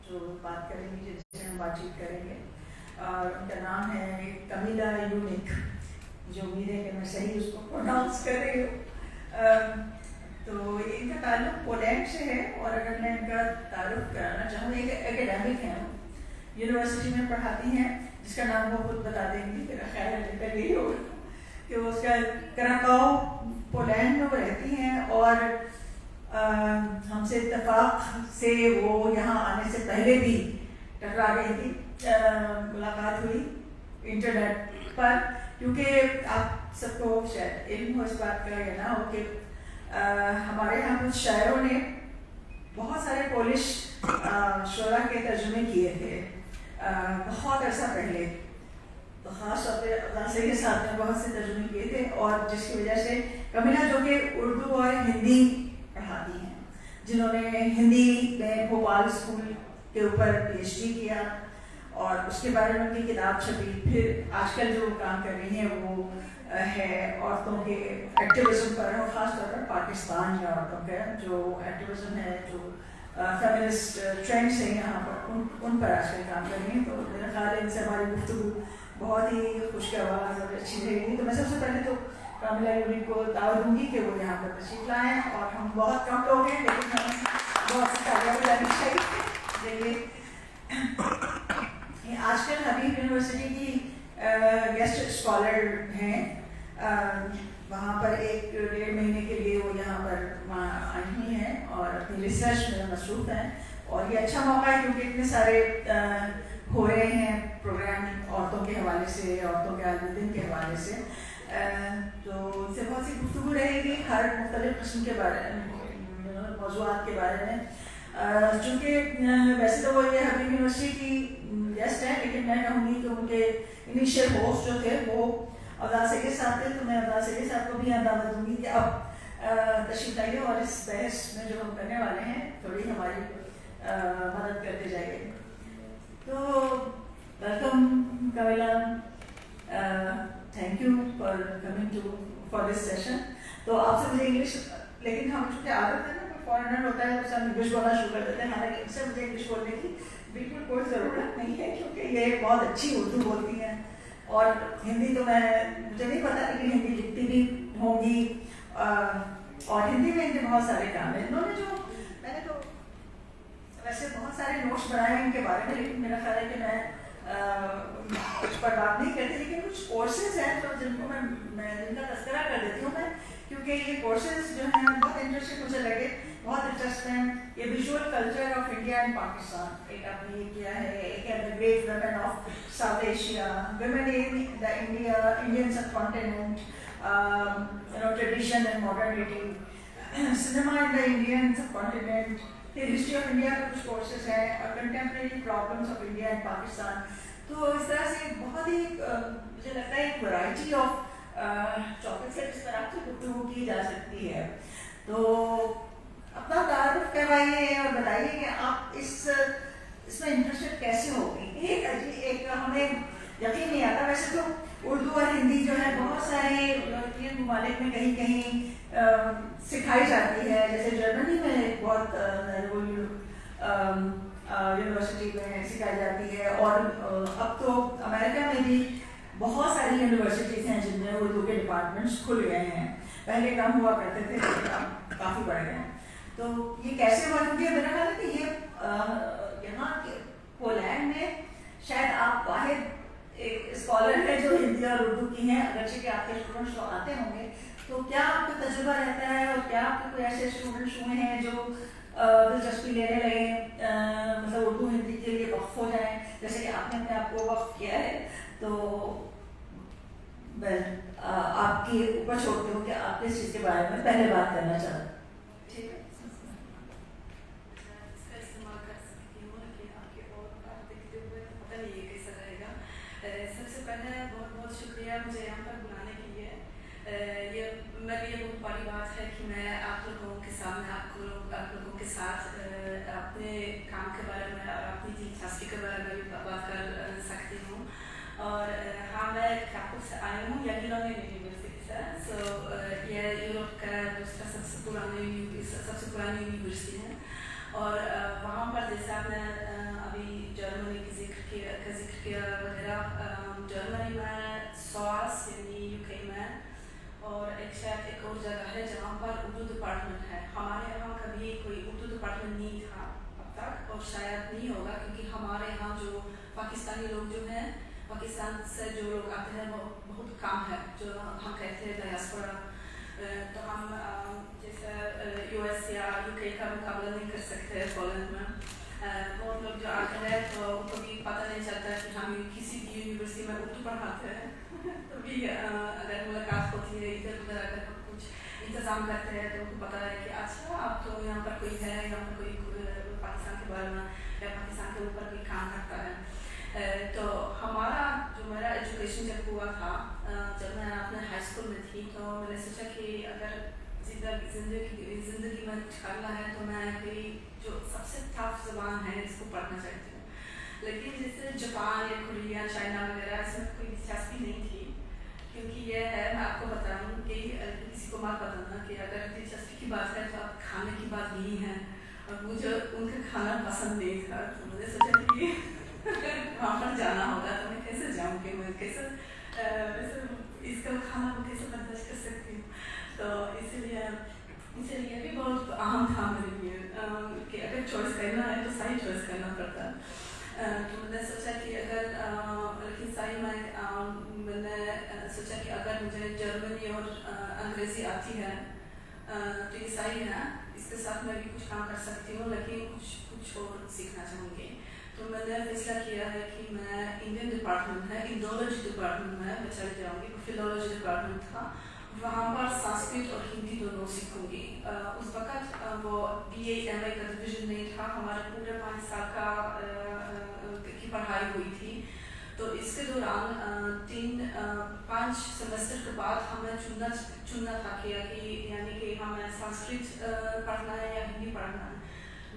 جو بات کریں گی، جس سے ہم بات چیت کریں گے. ان کا نام ہے کمیلا یونک، جو امید ہے کہ میں صحیح اس کو پروناؤنس کر رہی ہوں. تو ان کا تعلق پولینڈ سے ہے، اور اگر میں ان کا تعارف کرانا چاہوں، ایک اکیڈیمک ہیں، یونیورسٹی میں پڑھاتی ہیں، جس کا نام وہ خود بتا دیں گی. میرا خیال ہے یہی ہوگا کہ اس کا کراکاؤ پولینڈ میں وہ رہتی ہیں، اور ہم سے اتفاق سے وہ یہاں آنے سے پہلے بھی ٹکرا گئی تھی. ملاقات ہوئی انٹرنیٹ پر، کیونکہ آپ سب کو شاید علم ہو اس بات کا یا نہ ہو کہ ہمارے یہاں کچھ شاعروں نے بہت سارے پولش شعراء کے ترجمے کیے تھے بہت عرصہ پہلے. تو خاص طور پہ غازی کے ساتھ نے بہت سے ترجمے کیے تھے، اور جس کی وجہ سے کمیلا، جو کہ اردو اور ہندی پڑھاتی ہیں، جنہوں نے ہندی میں بھوپال اسکول کے اوپر PhD کیا، اور اس کے بارے میں ان کی کتاب چھپی. پھر آج کل جو کام کر رہی ہیں وہ ہے عورتوں کے ایکٹیویزم پر، اور خاص طور پر پاکستان میں عورتوں کا جو ایکٹیویزم ہے، جو فیمنسٹ ٹرینڈس ہیں یہاں پر، ان پر آج کل کام کر رہی ہیں. تو میرا خیال ہے ان سے ہماری گفتگو بہت ہی خوشگوار اور اچھی رہے گی. تو میں سب سے پہلے تو کاملا یونک کو دعوت دوں گی کہ وہ یہاں پر تشریف لائیں، اور ہم بہت کم لوگ ہیں لیکن ہمیں بہت سی تالیاں بجانی چاہیے. یہ آج کل حبیب یونیورسٹی کی گیسٹ اسکالر ہیں. وہاں پر 1-1.5 مہینے کے لیے وہ یہاں پر آئی ہوئی ہیں اور اپنی ریسرچ میں مصروف ہیں. اور یہ اچھا موقع ہے کیونکہ اتنے سارے ہو رہے ہیں پروگرام عورتوں کے حوالے سے، عورتوں کے عالمی دن کے حوالے سے. تو ان سے بہت سی گفتگو رہے گی ہر مختلف قسم کے بارے میں، موضوعات کے بارے میں. چونکہ ویسے تو وہ یہ حبیب یونیورسٹی کی گیسٹ ہیں، لیکن میں کہوں گی کہ ان کے انیشیل ہوسٹ جو تھے وہ عبداللہ سید صاحب تھے. تو میں عبداللہ سید صاحب کو بھی یہاں دعوت دوں گی کہ اب تشریف لائیے، اور اس بحث میں جو ہم کرنے والے ہیں تھوڑی ہماری مدد کرتے جائیے. تو welcome Kamila, thank you for coming for this session. تو آپ سے مجھے انگلش، لیکن ہم چونکہ عادت ہے نا، فارنر ہوتا ہے تو ہم انگلش بولنا شروع کر دیتے ہیں. حالانکہ ان سے مجھے انگلش بولنے کی بالکل کوئی ضرورت نہیں ہے، کیونکہ یہ بہت اچھی اردو بولتی ہیں. اور ہندی تو مجھے نہیں پتا، لیکن ہندی لکھتی بھی ہوں گی، اور ہندی میں ان کے بہت سارے کام ہیں. انہوں نے میں نے تو ویسے بہت سارے نوٹس بنائے ہیں ان کے بارے میں، لیکن میرا خیال ہے کہ میں اس پر بات نہیں کرتی. لیکن کچھ کورسز ہیں جو جن کا تذکرہ کر دیتی ہوں میں، کیونکہ یہ کورسز جو ہیں بہت انٹرسٹنگ مجھے لگے، بہت دلچسپ ہیں. یہ visual culture of India and Pakistan, ایک آپ نے یہ کیا ہے. ایک ہے the great women of South Asia, women in the Indian sub continent, tradition and modernity, cinema in the Indian sub continent, پھر ہسٹری آف انڈیا کے کچھ کورسز ہیں، اور contemporary problems of India and Pakistan. تو اس طرح سے بہت ہی مجھے لگتا ہے ایک ورائٹی آف ٹاپکس ہے جس پر آپ سے گفتگو کی جا سکتی ہے. تو اپنا تعارف کروائیے اور بتائیے کہ آپ اس میں انٹرسٹڈ کیسے ہو گئی. ایک ہمیں یقین نہیں آتا. ویسے تو اردو اور ہندی جو ہے بہت سارے یورپین ممالک میں کہیں کہیں سکھائی جاتی ہے، جیسے جرمنی میں بہت یونیورسٹی میں سکھائی جاتی ہے، اور اب تو امریکہ میں بھی بہت ساری یونیورسٹیز ہیں جن میں اردو کے ڈپارٹمنٹس کھل گئے ہیں. پہلے کم ہوا کرتے تھے لیکن اب کافی بڑھ گئے ہیں. تو یہ کیسے ہوا؟ کیونکہ میرا خیال ہے کہ یہ یہاں کے پولینڈ میں شاید آپ واحد اسکالر ہیں جو ہندی اور اردو کی ہیں، اگرچہ کہ آپ کے اسٹوڈنٹس تو آتے ہوں گے. تو کیا آپ کا تجربہ رہتا ہے، اور کیا آپ کے کوئی ایسے اسٹوڈنٹس ہوئے ہیں جو دلچسپی لینے لگے، مطلب اردو ہندی کے لیے وقف ہو جائیں، جیسے کہ آپ نے اپنے آپ کو وقف کیا ہے؟ تو آپ کے اوپر چھوڑتے ہو کہ آپ کس چیز کے بارے میں پہلے بات کرنا چاہتے ہیں. ٹھیک ہے، اس کا استعمال کر سکتی ہوں کہ آپ کے اور بات دیکھتے ہوئے پتہ نہیں یہ کیسا رہے گا. سب سے پہلے بہت بہت شکریہ مجھے یہاں پر بلانے کے لیے. یہ میرے لیے بہت بڑی بات ہے کہ میں آپ لوگوں کے سامنے آپ لوگوں کے ساتھ اپنے کام کے بارے میں اور اپنی دلچسپی کے بارے میں بات کر سکتی ہوں. اور ہاں، میں کراکو سے آئی ہوں، یگیلون یونیورسٹی سے. سو یہ یوروپ کا دوسرا سب سے پرانی یونیورسٹی ہے. اور وہاں پر جیسے آپ نے کا ذکر کیا وغیرہ. جرمنی میں سواس یعنی یو کے میں اور شاید ایک اور جگہ ہے جہاں پر اردو ڈپارٹمنٹ ہے. ہمارے یہاں کبھی کوئی اردو ڈپارٹمنٹ نہیں تھا اب تک اور شاید نہیں ہوگا کیونکہ ہمارے یہاں جو پاکستانی لوگ جو ہیں پاکستان سے جو لوگ آتے ہیں وہ بہت کم ہے جو ہم کہتے ہیں ڈایاسپورا. تو ہم جیسے یو ایس یا یو کے کا مقابلہ نہیں کر سکتے پولینڈ میں. بہت لوگ جو آتے ہیں تو ان کو بھی پتہ نہیں چلتا کہ ہم کسی بھی یونیورسٹی میں اردو پڑھاتے ہیں. تو بھی اگر ملاقات ہوتی ہے ادھر ادھر اگر ہم کچھ انتظام کرتے ہیں تو ان کو پتہ ہے کہ اچھا اب تو یہاں پر کوئی ہے یہاں پر کوئی پاکستان کے بارے میں یا پاکستان کے اوپر بھی کام کرتا ہے. تو ہمارا جو میرا ایجوکیشن جب ہوا تھا جب میں اپنے ہائی اسکول میں تھی تو میں نے سوچا کہ اگر زندگی میں کچھ کرنا ہے تو میں کوئی جو سب سے ٹف زبان ہے اس کو پڑھنا چاہتی ہوں. لیکن جیسے جاپان یا کوریا چائنا وغیرہ اس میں کوئی دلچسپی نہیں تھی کیونکہ یہ ہے میں آپ کو بتاؤں کہ کسی کو مت بتانا کہ اگر دلچسپی کی بات ہے تو آپ کھانے کی بات نہیں ہے اور مجھے ان کا کھانا پسند نہیں تھا. تو میں نے سوچا کہ اگر وہاں پر جانا ہوگا تو میں کیسے جاؤں کہ میں کیسے اس کا کھانا کو کیسے برداشت کر سکتی ہوں. تو اسی لیے بھی بہت اہم تھا میرے لیے کہ اگر چوائس کرنا ہے تو صحیح چوائس کرنا پڑتا ہے. تو میں نے سوچا کہ اگر لیکن صحیح میں نے سوچا کہ اگر مجھے جرمنی اور انگریزی آتی ہے تو یہ صحیح ہے اس کے ساتھ میں بھی کچھ کام کر سکتی ہوں لیکن کچھ اور سیکھنا چاہوں گی. تو میں نے فیصلہ کیا ہے کہ میں انڈین ڈپارٹمنٹ ہے انڈولوجی ڈپارٹمنٹ میں چلی جاؤں گی. فلولوجی ڈپارٹمنٹ تھا وہاں پر سنسکرت اور ہندی دونوں سیکھوں گی. اس وقت وہ بی اے ایم اے کا ڈویژن نہیں تھا ہمارے پورے 5 سال کی پڑھائی ہوئی تھی. تو اس کے دوران 5 سیمسٹر کے بعد ہمیں چننا تھا کہ یعنی کہ ہمیں سنسکرت پڑھنا ہے یا ہندی پڑھنا ہے.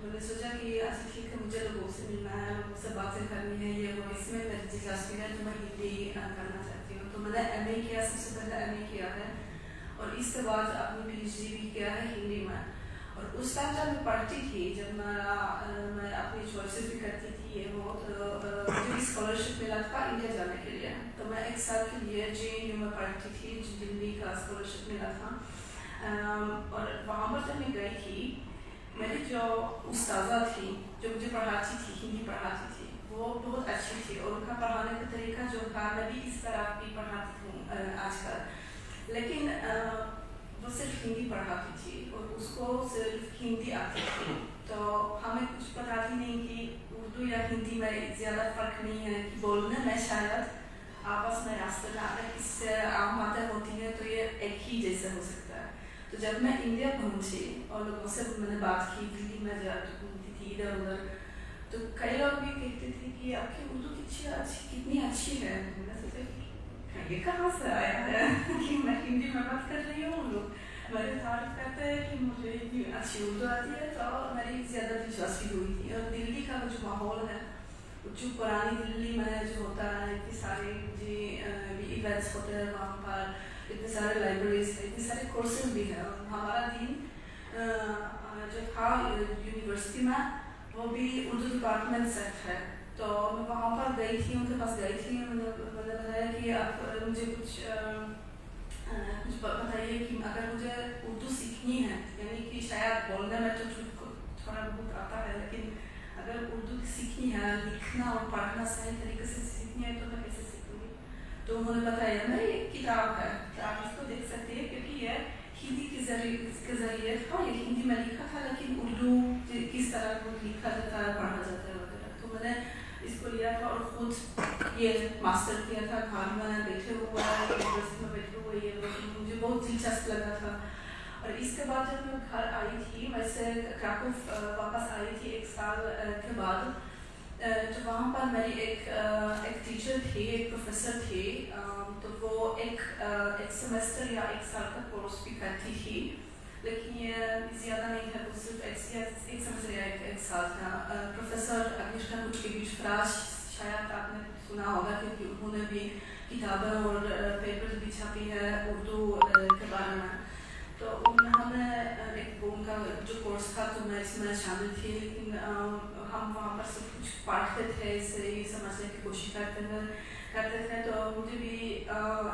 میں نے سوچا کہ اچھا ٹھیک ہے مجھے لوگوں سے ملنا ہے لوگوں سے باتیں کرنی ہے یہ وہ اس میں میری دلچسپی ہے تو میں ہندی کرنا چاہتی ہوں. تو میں نے ایم اے کیا سب سے پہلے ایم اے کیا ہے اور اس کے بعد اپنی پی ایچ ڈی بھی کیا ہے ہندی میں. اور اس ٹائم جب میں پڑھتی تھی جب میں اپنی چوائسیز بھی کرتی تھی یہ وہ تو مجھے اسکالرشپ ملا تھا انڈیا جانے کے لیے. تو میں 1 سال کے لیے JNU میں پڑھتی تھی دلی کا اسکالرشپ ملا تھا. اور وہاں پر جب میں گئی تھی میری جو استاذہ تھی جو مجھے پڑھاتی تھی ہندی پڑھاتی تھی وہ بہت اچھی تھی اور ان کا پڑھانے کا طریقہ جو تھا میں بھی اس طرح بھی پڑھاتی ہوں آج کل لیکن وہ صرف ہندی پڑھاتی تھی اور اس کو صرف ہندی آتی تھی. تو ہمیں کچھ بتاتی نہیں کہ اردو یا ہندی میں زیادہ فرق نہیں ہے کہ بولنے میں شاید آپس میں راستے میں اگر اس سے عام باتیں ہوتی ہیں تو یہ ایک ہی جیسے ہو سکتا ہے. تو جب میں انڈیا پہنچی اور لوگوں سے میں نے بات کی دلی میں گھومتی تھی ادھر ادھر تو کئی لوگ بھی کہتے تھے کہ آپ کی اردو کتنی اچھی ہے. میں نے سوچا یہ کہاں سے آیا ہے کہ میں ہندی میں بات کر رہی ہوں. لوگ میرے تعریف کرتے ہیں کہ مجھے اتنی اچھی اردو آتی ہے تو میری زیادہ دلچسپی ہوئی تھی. اور دلی کا جو ماحول ہے جو پرانی دلی میں جو ہوتا ہے اتنی سارے ایونٹس ہوتے ہیں وہاں پر اتنے سارے لائبریریز ہیں اتنے سارے کورسز بھی ہیں. ہمارا دین جو تھا یونیورسٹی میں وہ بھی اردو ڈپارٹمنٹ سے ہے. تو میں وہاں پر گئی تھی ان کے پاس گئی تھی میں نے بتایا کہ آپ مجھے کچھ بتائیے کہ اگر مجھے اردو سیکھنی ہے یعنی کہ شاید بولنے میں تو تھوڑا بہت آتا ہے لیکن اگر اردو سیکھنی ہے لکھنا اور پڑھنا صحیح طریقے سے سیکھنی ہے تو میں کیسے سیکھوں گی. تو انہوں نے بتایا میری ایک کتاب ہے آپ اس کو دیکھ سکتے ہیں کیونکہ یہ ہندی کے ذریعے تھا یہ ہندی میں لکھا تھا لیکن اردو کس طرح لکھا جاتا ہے پڑھا جاتا ہے وغیرہ. تو میں نے اس کو لیا تھا اور خود یہ ماسٹر کیا تھا گھر میں بیٹھے ہوا یونیورسٹی میں بیٹھے ہوئے یہ مجھے بہت دلچسپ لگا تھا. اور اس کے بعد جب میں گھر آئی تھی ویسے کراکوف واپس آئی تھی 1 سال کے بعد تو وہاں پر میری ایک ٹیچر تھی ایک پروفیسر تھی. تو وہ ایک سیمسٹر یا 1 سال کا کورس بھی کرتی تھی لیکن یہ زیادہ نہیں تھا وہ صرف ایک سیمسٹر یا 1 سال تھا. پروفیسر اگنیشکا کچکیویچ فراش شاید آپ نے سنا ہوگا کیونکہ انہوں نے بھی کتابیں اور پیپرز بھی چھاپی ہے اردو کے بارے میں. تو انہوں نے ان کا جو کورس تھا تو میں اس میں شامل تھی لیکن ہم وہاں پر سب کچھ پڑھتے پڑھتے تھے اس سے یہ سمجھنے کی کوشش کرتے تھے تو مجھے بھی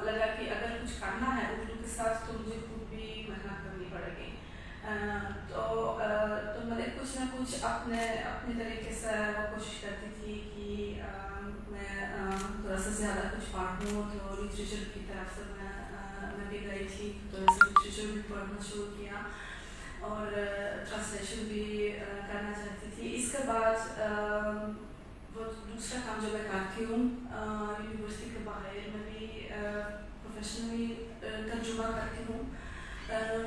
لگا کہ اگر کچھ کرنا ہے اردو کے ساتھ تو مجھے خود بھی محنت کرنی پڑے گی. تو میں کچھ نہ کچھ اپنے طریقے سے کوشش کرتی تھی کہ میں تھوڑا سا زیادہ کچھ پڑھوں. تو لٹریچر کی طرف سے میں بھی گئی تھی, تھوڑا سا لٹریچر بھی پڑھنا شروع کیا اور ٹرانسلیشن بھی کرنا چاہتی تھی. اس کے بعد وہ دوسرا کام جو میں کرتی ہوں یونیورسٹی کے باہر میں بھی پروفیشنلی ترجمہ کرتی ہوں.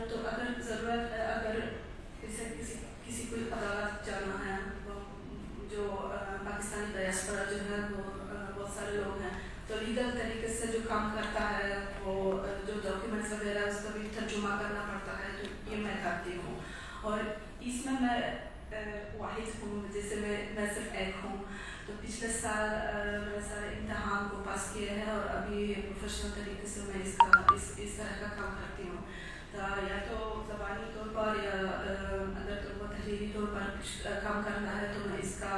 تو اگر ضرورت ہے, اگر کسی کو عدالت جانا ہے, جو پاکستانی ڈایاسپورا جو ہے وہ بہت سارے لوگ ہیں, تو لیگل طریقے سے جو کام کرتا ہے وہ جو ڈاکیومنٹس وغیرہ اس کا بھی ترجمہ کرنا پڑتا ہے, تو یہ میں کرتی ہوں. اور اس میں واحد ہوں, جیسے میں صرف ایک ہوں. تو پچھلے سال میں نے سارے امتحان کو پاس کیے ہیں اور ابھی پروفیشنل طریقے سے میں اس طرح کا کام کرتی ہوں. یا تو زبانی طور پر یا اگر تو تحریری طور پر کچھ کام کرنا ہے تو میں اس کا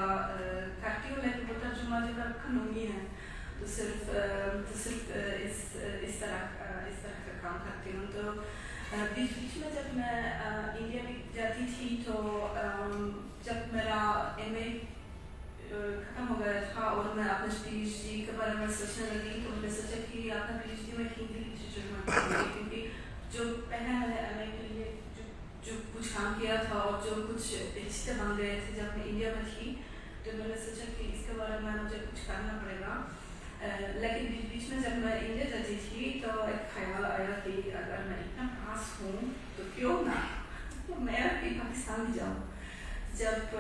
کرتی ہوں, لیکن وہ ترجمہ جو ہے قانونی ہے تو صرف اس طرح کا کام کرتی ہوں. تو بیچ میں جب میں انڈیا میں جاتی تھی تو جب میرا ایم اے ختم ہو گیا تھا اور میں اپنے پی ایچ ڈی کے بارے میں سوچنے لگی, تو میں نے سوچا کہ اپنا پی ایچ ڈی میں ہندی لٹریچر میں کروں گی, کیونکہ جو پہلے میں نے ایم اے کے لیے جو کچھ کام کیا تھا اور جو کچھ رشتے بن گئے تھے جب میں انڈیا میں تھی, تو میں نے سوچا کہ اس کے بارے میں مجھے کچھ کرنا پڑے گا. لیکن بیچ میں جب میں انڈیا جاتی تھی تو ایک خیال آیا کہ اگر میں اتنا پاس ہوں تو کیوں نہ میں بھی پاکستان بھی جاؤں. جب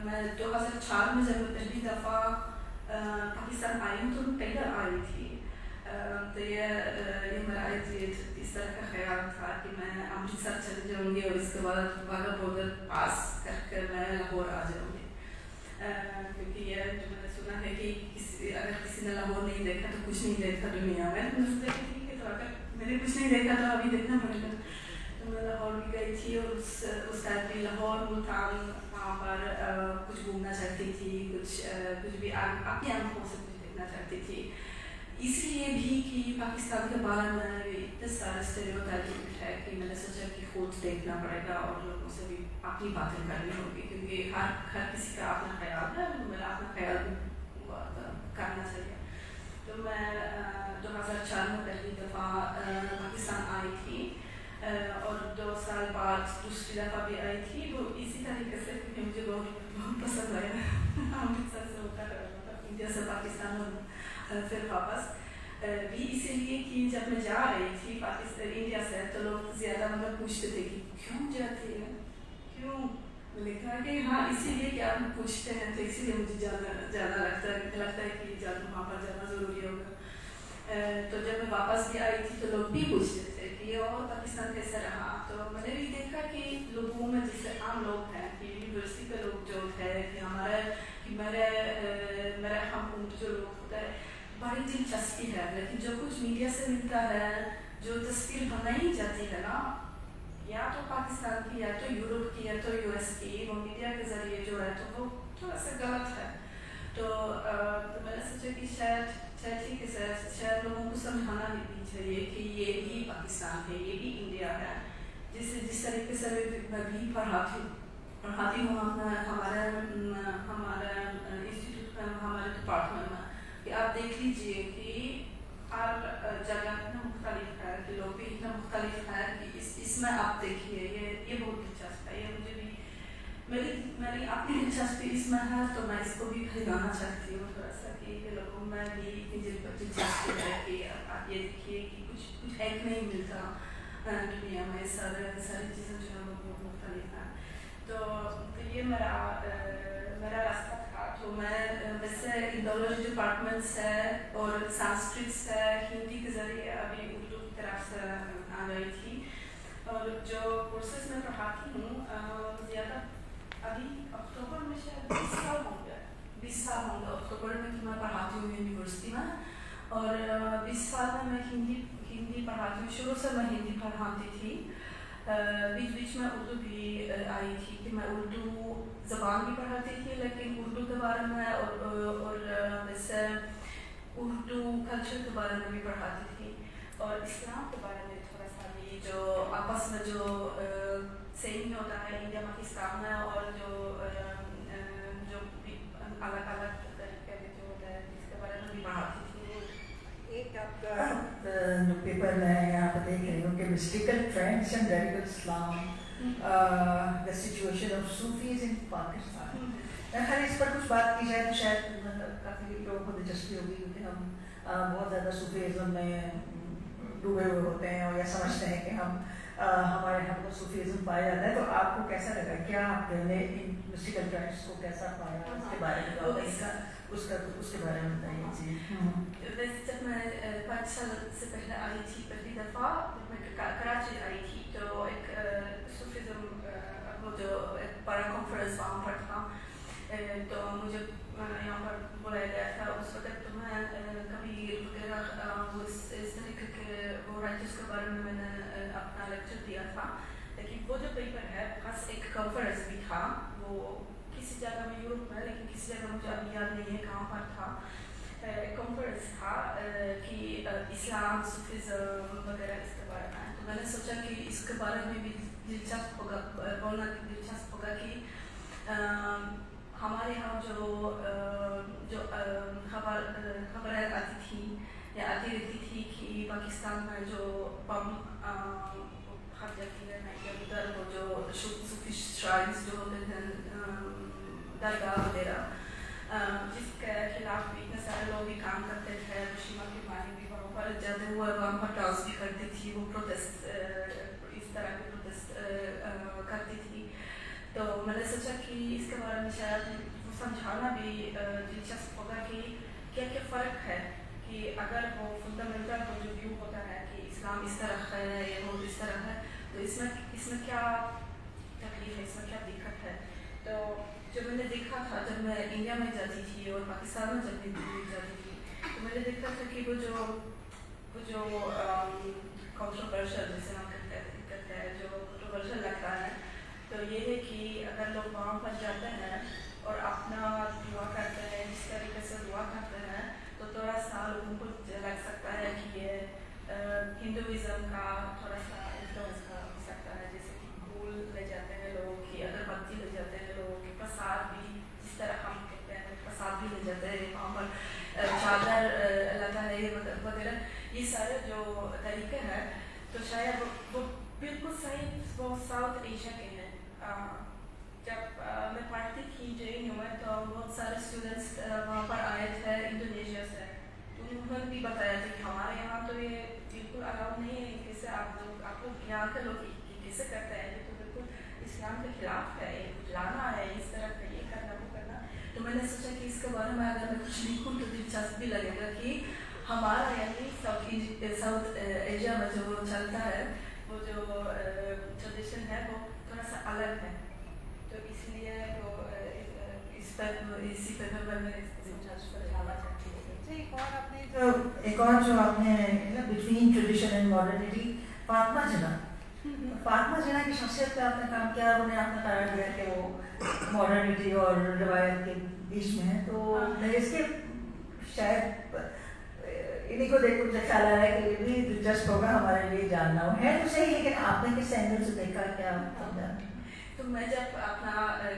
میں 2004 میں جب میں پہلی دفعہ پاکستان آئی ہوں تو میں پہلے آئی تھی. تو یہ میرا اس طرح کا خیال تھا کہ میں امرتسر چلی جاؤں گی اور اس کے بعد واگا بارڈر پاس کر کے میں لاہور آ جاؤں گی, کیونکہ یہ جو میں نے سنا ہے کہ اگر کسی نے لاہور نہیں دیکھا تو کچھ نہیں دیکھا دنیا میں. میں سوچا کہ ٹھیک ہے, تو اگر میں نے کچھ نہیں دیکھا تو ابھی دیکھنا پڑے گا. تو میں لاہور بھی گئی تھی اور اس ٹائم بھی لاہور ملتان وہاں پر کچھ گھومنا چاہتی تھی, کچھ بھی اپنی آنکھوں سے کچھ دیکھنا چاہتی تھی. اس لیے بھی کہ پاکستان کے بارے میں اتنے سارے اسٹیریوٹائپ ہے کہ میں نے سوچا کہ خود دیکھنا پڑے گا اور لوگوں سے بھی اپنی باتیں کرنی ہوگی, کیونکہ ہر کسی کا اپنا خیال ہے, میرا اپنا خیال بھی کرنا چاہیے. تو میں 2004 میں پہلی دفعہ پاکستان آئی تھی اور 2 سال بعد دوسری دفعہ بھی آئی تھی. وہ اسی طریقے سے کیونکہ مجھے بہت پسند آیا امرتسر سے ہوتا ہے, انڈیا سے پاکستان اور پھر واپس بھی اسی لیے کہ جب میں جا رہی تھی انڈیا سے تو لوگ زیادہ مطلب پوچھتے تھے کہ کیوں جاتی ہے, کیوں. میں نے کہا کہ ہاں اسی لیے کہ آپ پوچھتے ہیں تو اسی لیے مجھے جانا لگتا ہے کہ وہاں پر جانا ضروری ہوگا. تو جب میں واپس بھی آئی تھی تو لوگ بھی پوچھتے تھے کہ اور پاکستان کیسا رہا. تو میں نے بھی دیکھا کہ لوگوں میں جیسے عام لوگ ہیں کہ یونیورسٹی کے لوگ جو ہے کہ میرے ہم عمر جو لوگ ہوتا ہے بڑی دلچسپی ہے, لیکن جو کچھ میڈیا سے ملتا ہے, جو تصویر بنائی جاتی ہے نا, یا تو پاکستان کی یا تو یورپ کی یا تو یو ایس کی, وہ میڈیا کے ذریعے جو ہے تو وہ تھوڑا سا غلط ہے. تو میں نے سوچا کہ شاید لوگوں کو سمجھانا بھی چاہیے کہ یہ بھی پاکستان ہے, یہ بھی انڈیا ہے. جس طریقے سے میں بھی پڑھاتی ہوں ہمارے انسٹیٹیوٹ میں, ہمارے ڈپارٹمنٹ میں, کہ آپ دیکھ لیجیے کہ ہر جگہ اتنا مختلف ہے, کہ لوگ بھی اتنا مختلف ہے کہ اس میں آپ دیکھیے یہ بہت دلچسپ ہے. یہ مجھے بھی میری اپنی دلچسپی اس میں ہے, تو میں اس کو بھی پھیلانا چاہتی ہوں تھوڑا سا کہ لوگوں میں بھی اتنی دلچسپی ہے کہ آپ یہ دیکھیے کہ کچھ ایک نہیں ملتا دنیا میں, ساری چیزیں جو ہے وہ بہت مختلف ہیں. تو یہ میرا راستہ تھا. تو میں ویسے انڈولوجی ڈپارٹمنٹ سے اور سنسکرت سے ہندی کے ذریعے ابھی اردو کی طرف سے آ گئی تھی. اور جو کورسز میں پڑھاتی ہوں زیادہ ابھی اکتوبر میں شاید 20 سال ہوں گے اکتوبر میں کہ میں پڑھاتی ہوں یونیورسٹی میں. اور 20 سال میں ہندی پڑھاتی ہوں. شروع سے میں ہندی پڑھاتی تھی, بیچ میں اردو بھی آئی تھی کہ میں اردو زبان بھی پڑھاتی تھی, لیکن اردو کے بارے میں کلچر کے بارے میں بھی پڑھاتی تھی اور اسلام کے بارے میں تھوڑا سا بھی جو آپس میں جو سیم ہوتا ہے انڈیا پاکستان میں اور جو الگ الگ طریقے میں جو ہوتا ہے جس کے بارے میں بھی پڑھاتی تھی. ایک آپ کا جو پیپر میں یہاں پہ دیکھ رہی ہوں کہ mystical trends and radical Islam the situation of Sufis in Pakistan. خیر اس پر کچھ بات کی جائے تو شاید کافی لوگوں کو دلچسپی ہوگی کیونکہ ہم بہت زیادہ صوفیزم میں ڈوبے ہوئے ہوتے ہیں اور یہ سمجھتے ہیں کہ ہمارے یہاں پر صوفیزم پایا جاتا ہے. تو آپ کو کیسا لگا, کیا آپ نے ان مسٹیکل ٹرینڈس کو کیسا پایا, اس کے بارے میں اس کے بارے میں بتائیے. جی ویسے جب میں 5 سال سے پہلے آئی تھی پہلی دفعہ جب میں کراچی آئی تھی تو ایک صوفیزم وہ جو ایک بڑا کانفرنس وہاں پر تھا تو مجھے یہاں پر بلایا گیا تھا. اس وقت تو میں کبھی وغیرہ اس طریقے کے وہ رائٹرس کے بارے میں نے اپنا لیکچر دیا تھا, لیکن وہ جو پیپر ہے خاص ایک کانفرنس بھی تھا, وہ کسی جگہ میں یورپ میں, لیکن کسی جگہ مجھے ابھی یاد نہیں ہے کہاں پر تھا. ایک کانفرنس تھا کہ اسلام صوفیزم وغیرہ اس کے بارے میں. تو میں نے سوچا کہ اس کے بارے میں بھی دلچسپ ہوگا, بولنا دلچسپ ہوگا کہ ہمارے یہاں جو خبریں آتی تھیں یا آتی رہتی تھی کہ پاکستان میں جو بم ہر جگہ ادھر وہ جو صوفی شرائنس جو ہوتے ہیں درگاہ وغیرہ جس کے خلاف بھی اتنے سارے لوگ بھی کام کرتے تھے. شیما کی مانی بھی وہاں پر جاتے ہوئے وہاں پر ڈانس بھی کرتی تھی, وہ پروٹیسٹ اس طرح کے پروٹیسٹ کرتی تھی. تو میں نے سوچا کہ اس کے بارے میں شاید وہ سمجھانا بھی دلچسپ ہوگا کہ کیا کیا فرق ہے, کہ اگر وہ فنڈامنٹل وہ جو ویو ہوتا ہے کہ اسلام اس طرح ہے یا وہ اس طرح ہے, تو اس میں کیا تکلیف ہے, اس میں کیا دقت ہے. تو جو میں نے دیکھا تھا جب میں انڈیا میں جاتی تھی اور پاکستان میں جب میں جاتی تھی تو میں نے دیکھا تھا کہ وہ جو کنٹروورشل جیسے ہم کہتے ہیں جو کنٹروورشل لگتا ہے, تو یہ ہے کہ اگر لوگ وہاں پر جاتے ہیں اور اپنا دعا کرتے ہیں جس طریقے سے دعا کرتے ہیں تو تھوڑا سا لوگوں کو لگ سکتا ہے کہ یہ ہندوازم کا تھوڑا سا انفلوئنس کا ہو سکتا ہے. جیسے کہ پھول لے جاتے ہیں لوگ, کی اگربتی لے جاتے ہیں لوگ, کہ پرساد بھی جس طرح ہم کہتے ہیں پرساد بھی لے جاتے ہیں, وہاں پر چادر لگا ہے وغیرہ, یہ سارے جو طریقے ہیں تو شاید وہ بالکل صحیح وہ ساؤتھ ایشیا کے ہیں. جب میں پڑھتی تھی جے این یو میں تو بہت سارے اسٹوڈنٹس وہاں پر آئے تھے انڈونیشیا سے, تو انہوں نے بھی بتایا تھا کہ ہمارے یہاں تو یہ بالکل الاؤ نہیں ہے, کیسے آپ لوگ یہاں کے لوگ کیسے کرتے ہیں, یہ تو بالکل اسلام کے خلاف ہے, لانا ہے اس طرح کا, یہ کرنا وہ کرنا. تو میں نے سوچا کہ اس کے بارے میں اگر میں کچھ لکھوں تو دلچسپ بھی لگے گا کہ ہمارا یعنی ساؤتھ ایشیا میں جو چلتا ہے وہ جو ٹریڈیشن ہے وہ تھوڑا سا الگ ہے. تو اس لیے وہ اسی پیپر پر میں سمجھانا چاہتی ہوں. ایک اور جو آپ نے between tradition and modernity, Fatima Jinnah کی شخصیت پہ آپ نے کام کیا, انہیں آپ نے قرار دیا کہ وہ ماڈرنٹی اور روایت کے بیچ میں ہے. تو میں اس کے شاید انہیں کو دیکھ کر مجھے خیال آ رہا ہے کہ یہ بھی دلچسپ ہوگا ہمارے لیے جاننا ہے تو صحیح, لیکن آپ نے کس اینگل سے دیکھا, کیا سمجھا؟ تو میں جب اپنا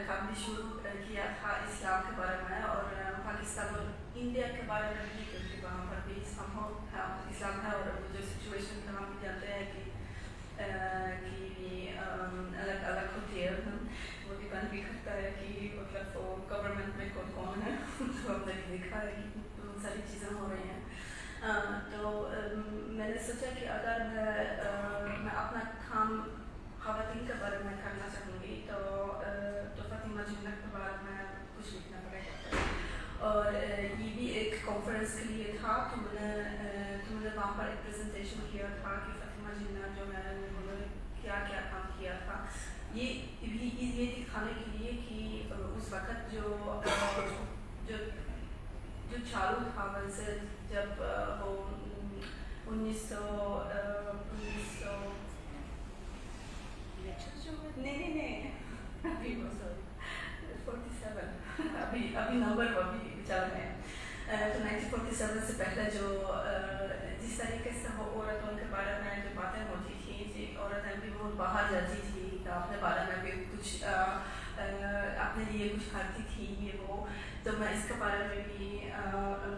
کام بھی شروع کیا تھا اسلام کے بارے میں اور پاکستان اور انڈیا کے بارے میں بھی, کیونکہ وہاں پر بھی اسلام ہے اور جو سچویشن ہم بھی جانتے ہیں کہ الگ الگ ہوتی ہے, وہ ڈپینڈ بھی کرتا ہے کہ مطلب وہ گورنمنٹ میں کون ہے, تو ہم نے دیکھا ہے کہ بہت ساری چیزیں ہو رہی ہیں. تو میں نے سوچا کہ اگر میں اپنا کام خواتین کے بارے میں کرنا چاہوں گی تو فاطمہ جناح کے بارے میں کچھ لکھنا پڑے گا. اور یہ بھی ایک کانفرنس کے لیے تھا, تو میں نے وہاں پر ایک پریزنٹیشن کیا تھا کہ فاطمہ جناح جو ہے انہوں نے کیا کیا کام کیا تھا, یہ دکھانے کے لیے کہ اس وقت جو چالو تھا ویسے جب وہ 1947 ابھی نمبر ابھی چل رہے ہیں, تو 1947 سے پہلے جو جس طریقے سے وہ عورتوں کے بارے میں جو باتیں ہوتی تھیں جی عورتیں بھی بہت باہر جاتی تھی اپنے بارے میں بھی کچھ اپنے لیے کچھ کرتی تھی یہ وہ تو میں اس کے بارے میں بھی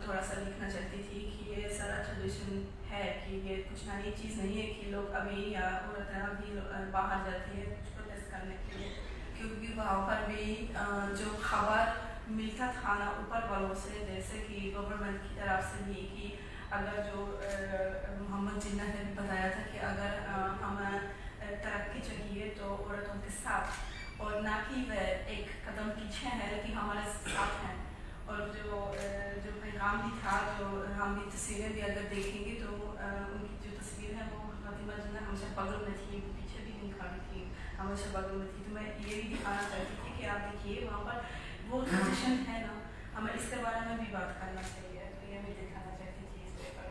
تھوڑا سا لکھنا چاہتی تھی کہ یہ سارا ٹریڈیشن ہے کہ یہ کچھ نئی چیز نہیں ہے کہ لوگ ابھی یا عورتیں ابھی باہر جاتی ہے کچھ پروٹیسٹ کرنے کے لیے کیونکہ وہاں پر بھی جو خبر ملتا تھا نا اوپر والوں سے جیسے کہ گورنمنٹ کی طرف سے بھی کہ اگر جو محمد جناح نے بھی بتایا تھا کہ اگر ہمیں ترقی چاہیے تو عورتوں کے ساتھ اور نہ کہ وہ ایک قدم پیچھے ہے لیکن ہمارے ساتھ ہیں اور جو پیغام بھی تھا جو ہم بھی تصویریں بھی اگر دیکھیں گے تو ان کی جو تصویر ہے وہ فاطمہ جناح ہمیشہ بغل میں تھی پیچھے بھی نہیں کھڑی تھی ہمیشہ بغل میں تھی تو میں یہ بھی دکھانا چاہتی تھی کہ آپ دیکھیے وہاں پر وہ ٹریڈیشن ہے نا ہمیں اس کے بارے میں بھی بات کرنا چاہیے تو یہ بھی دکھانا چاہتی تھی اس پیپر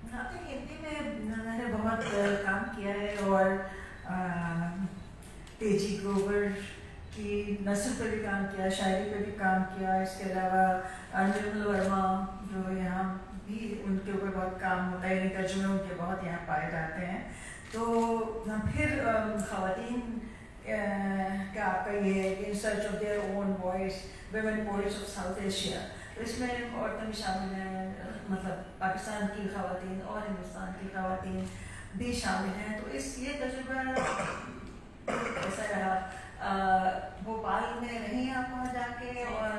میں ہندی میں نے بہت کام کیا ہے اور تیجی گروور کی نثر پہ بھی کام کیا شاعری پہ بھی کام کیا اس کے علاوہ نرمل ورما جو یہاں بھی ان کے اوپر بہت کام ہوتا ہے یعنی ترجمے ان کے بہت یہاں پائے جاتے ہیں تو پھر خواتین کا آپ کا یہ in search of their own voice women poets of South Asia تو اس میں عورتیں بھی شامل ہیں مطلب پاکستان کی خواتین اور ہندوستان کی خواتین بھی شامل ہیں تو اس یہ تجربہ ایسا رہا بھوپال میں رہی آپ وہاں جا کے اور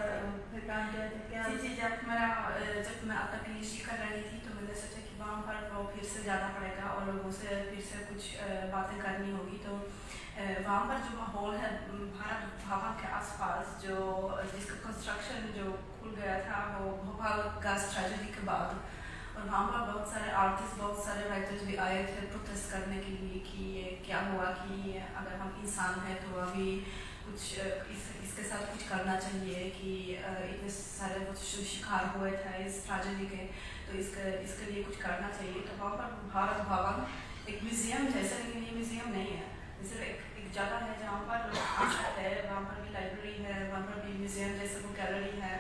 پھر کام کیا جی جب میں اپنا پی ایچ ڈی کر رہی تھی تو میں نے سوچا کہ وہاں پر وہ پھر سے جانا پڑے گا اور لوگوں سے پھر سے کچھ باتیں کرنی ہوگی تو وہاں پر جو ماحول ہے بھارت بھون کے آس پاس جو جس کا کنسٹرکشن جو کھل گیا تھا وہ بھوپال گیس ٹریجڈی کے بعد اور وہاں پر بہت سارے آرٹسٹ بہت سارے رائٹرز بھی آئے تھے پروٹیسٹ کرنے کے لیے کہ یہ کیا ہوا کہ اگر ہم انسان ہیں تو ابھی کچھ اس کے ساتھ کچھ کرنا چاہیے کہ اتنے سارے شکار ہوئے تھے اس ٹریجڈی کے تو اس کے لیے کچھ کرنا چاہیے تو وہاں پر بھارت بھون ایک میوزیم جیسا لیکن یہ میوزیم نہیں ہے صرف ایک جگہ ہے جہاں پر لوگ آ سکتے ہیں وہاں پر بھی لائبریری ہے وہاں پر بھی میوزیم جیسے وہ گیلری ہے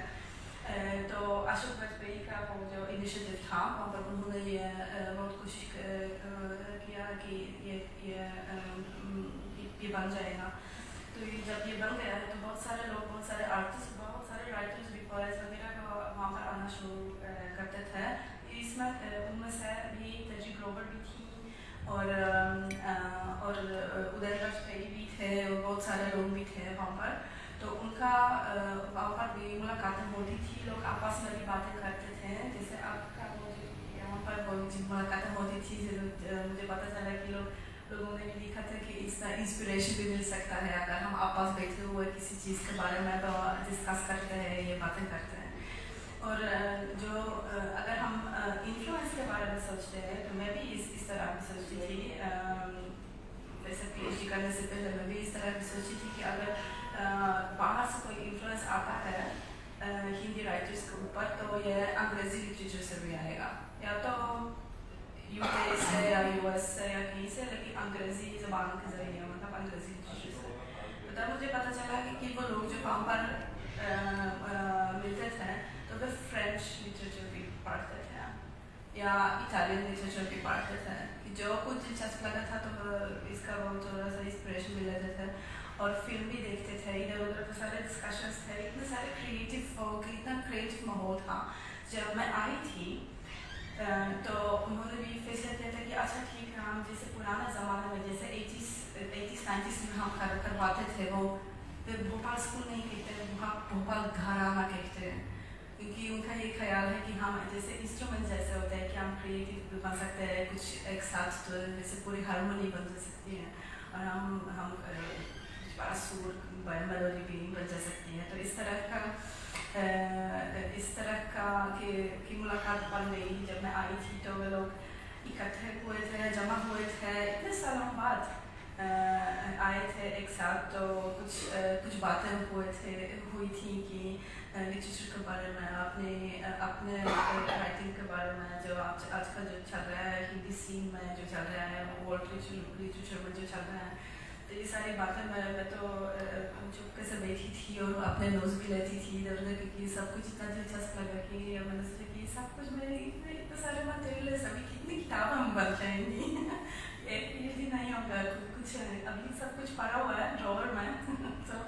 تو اشوک واجپئی کا وہ جو انیشیٹو تھا وہاں پر انہوں نے یہ بہت کوشش کیا کہ یہ بن جائے گا تو جب یہ بن گیا ہے تو بہت سارے لوگ بہت سارے آرٹسٹ بہت سارے رائٹرز بھی پوائٹس وغیرہ وہاں پر آنا شروع کرتے تھے اس میں ان میں سے بھی تیجی گروور بھی تھی اور ادے واجپئی بھی تھے اور بہت سارے لوگ بھی تھے وہاں پر تو ان کا وہاں پر بھی ملاقاتیں ہوتی تھی لوگ آپس میں بھی باتیں کرتے تھے جیسے آپ کا یہاں پر ملاقاتیں ہوتی تھی مجھے پتہ چلا کہ لوگوں نے بھی لکھا تھا کہ اس کا انسپریشن بھی مل سکتا ہے اگر ہم آپس بیٹھے ہوئے کسی چیز کے بارے میں ڈسکس کرتے ہیں یہ باتیں کرتے ہیں اور جو اگر ہم انفلوئنس کے بارے میں سوچتے ہیں تو میں بھی اس طرح بھی سوچتی تھی ویسے پی ایچ ڈی کرنے سے پہلے میں بھی اس طرح بھی سوچی تھی کہ اگر باہر سے کوئی انفلوئنس آتا ہے ہندی رائٹرس کے اوپر تو یہ انگریزی لٹریچر سے بھی آئے گا یا تو یو کے سے یا یو ایس سے یا کہیں سے لیکن انگریزی زبان کے ذریعے مطلب انگریزی لٹریچر سے تو تب مجھے پتہ چلا کہ وہ لوگ جو وہاں پر ملتے تھے تو وہ فرینچ لٹریچر بھی پڑھتے تھے یا اٹالین لٹریچر بھی پڑھتے تھے جو کچھ دلچسپ لگا تھا تو اس کا وہ تھوڑا سا انسپریشن بھی لیتے تھے اور فلم بھی دیکھتے تھے ادھر ادھر کے سارے ڈسکشنس تھے اتنے سارے کریٹیو فوک اتنا کریٹیو ماحول تھا جب میں آئی تھی تو انہوں نے بھی فیصلہ کیا تھا کہ اچھا ٹھیک ہے ہم جیسے پرانا زمانے میں جیسے 80s 90s میں ہم کرواتے تھے وہ بھوپال اسکول نہیں کہتے بھوپال گھرانہ کہتے ہیں کیونکہ ان کا یہ خیال ہے کہ ہم جیسے انسٹرومنٹ جیسے ہوتے ہیں کہ ہم کریٹیو بھی بن سکتے ہیں کچھ ایک ساتھ جیسے پوری ہارمونی بن جا سکتی ہے اور ہم بڑا سور میلوڈی بھی بن جا سکتی ہے تو اس طرح کا کی ملاقات بن گئی جب میں آئی تھی تو وہ لوگ اکٹھے ہوئے تھے جمع ہوئے تھے اتنے سالوں بعد آئے تھے ایک ساتھ تو کچھ باتیں ہوئی تھیں کہ لٹریچر کے بارے میں اپنے رائٹنگ کے بارے میں جو آج کل جو چل رہا ہے ہندی سین میں جو چل رہا ہے ورلڈ لٹریچر میں جو چل رہا ہے تو یہ ساری باتیں میں تو چپکے سے بیٹھی تھی اور اپنے نوز بھی لیتی تھی ادھر ادھر، کیونکہ سب کچھ اتنا دلچسپ لگا کہ میں نے سوچا کہ سب کچھ میرے اتنے سارے مٹیریل ہے، سبھی کتنی کتابیں ہم بن جائیں گی، ایک PhD نہیں ہوگا، کچھ ابھی سب کچھ پڑا ہوا ہے ڈراور میں تو